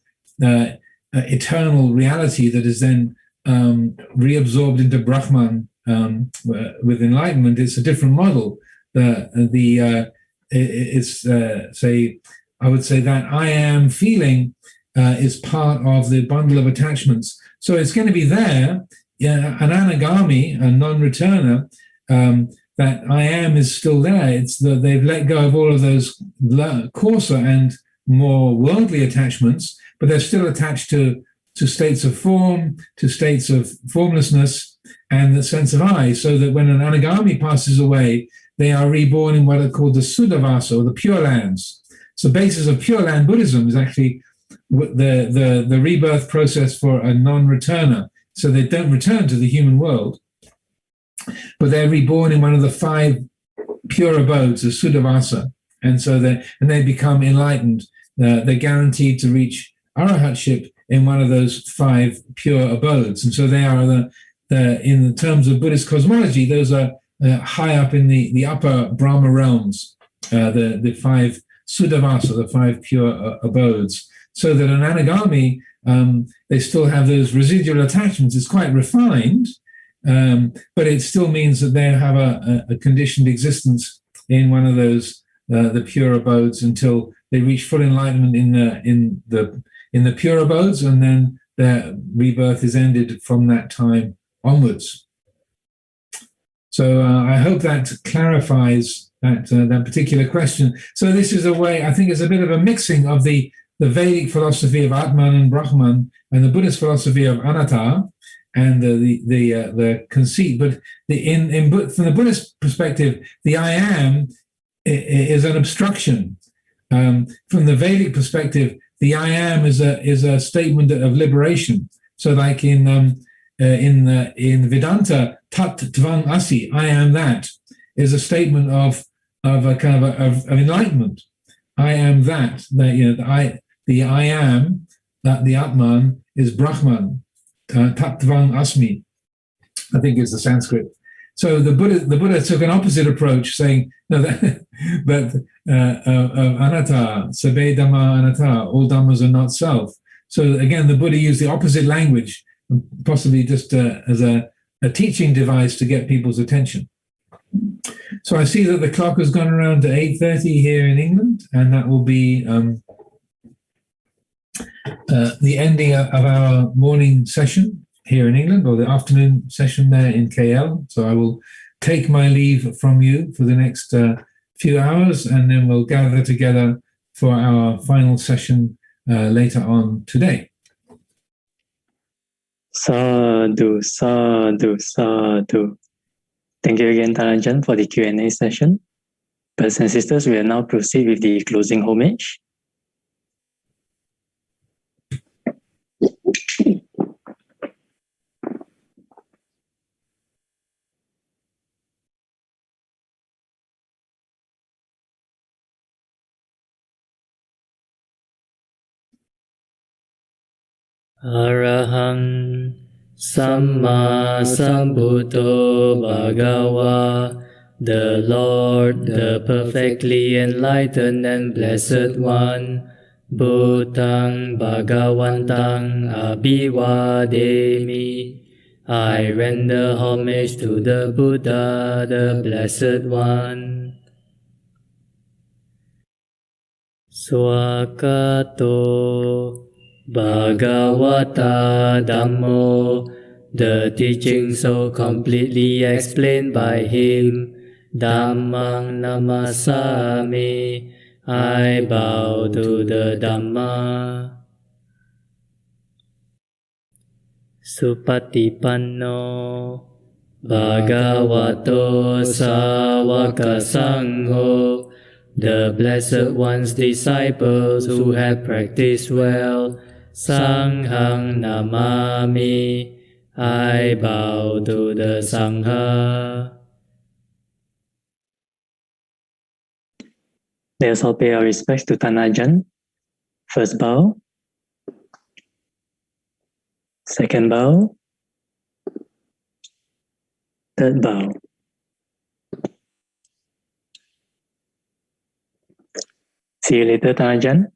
eternal reality that is then reabsorbed into Brahman with enlightenment. It's a different model. I would say that I am feeling is part of the bundle of attachments. So it's going to be there, an anagami, a non-returner, that I am is still there. It's that they've let go of all of those coarser and more worldly attachments, but they're still attached to states of form, to states of formlessness, and the sense of I, so that when an anagami passes away, they are reborn in what are called the Suddhavasa, or the Pure Lands. So the basis of Pure Land Buddhism is actually the rebirth process for a non-returner. So they don't return to the human world, but they're reborn in one of the five pure abodes, the Suddhavasa. And so they become enlightened. They're guaranteed to reach arahatship in one of those five pure abodes. And so they are in the terms of Buddhist cosmology, those are high up in the upper Brahma realms, the five Suddhavasa, the five pure abodes. So that an anagami, they still have those residual attachments. It's quite refined, but it still means that they have a conditioned existence in one of those the pure abodes until they reach full enlightenment in the pure abodes, and then their rebirth is ended from that time onwards. So I hope that clarifies that particular question. So this is a way, I think it's a bit of a mixing of the Vedic philosophy of Atman and Brahman and the Buddhist philosophy of Anatta and the conceit. But from the Buddhist perspective, the I am is an obstruction. From the Vedic perspective, the I am is a statement of liberation. So like in in Vedanta, tat tvang asi, I am that, is a statement of a kind of enlightenment. I am that the I am, that the Atman is Brahman. Tat tvang asmi, I think is the Sanskrit. So the Buddha took an opposite approach, saying no, that anatta, sabe dhamma anatta, all dhammas are not self. So again, the Buddha used the opposite language, possibly just as a teaching device to get people's attention. So I see that the clock has gone around to 8:30 here in England, and that will be the ending of our morning session here in England, or the afternoon session there in KL. So I will take my leave from you for the next few hours, and then we'll gather together for our final session later on today. Sadhu, sadhu, sadhu. Thank you again, Tanajan, for the Q&A session. Brothers and sisters, we will now proceed with the closing homage. Arahang Samma Sambuddho Bhagava, the Lord, the perfectly enlightened and blessed one, Buddhang Bhagavantang Abhivademi. I render homage to the Buddha, the blessed one. Swakato Bhagavata Dhammo, the teaching so completely explained by him. Dhammang namasami, I bow to the Dhamma. Supatipanno Bhagavato Sāvaka Sangho, the Blessed One's disciples who have practiced well. Sanghang namami, I bow to the Sangha. Let us all pay our respects to Tanajan. First bow. Second bow. Third bow. See you later, Tanajan.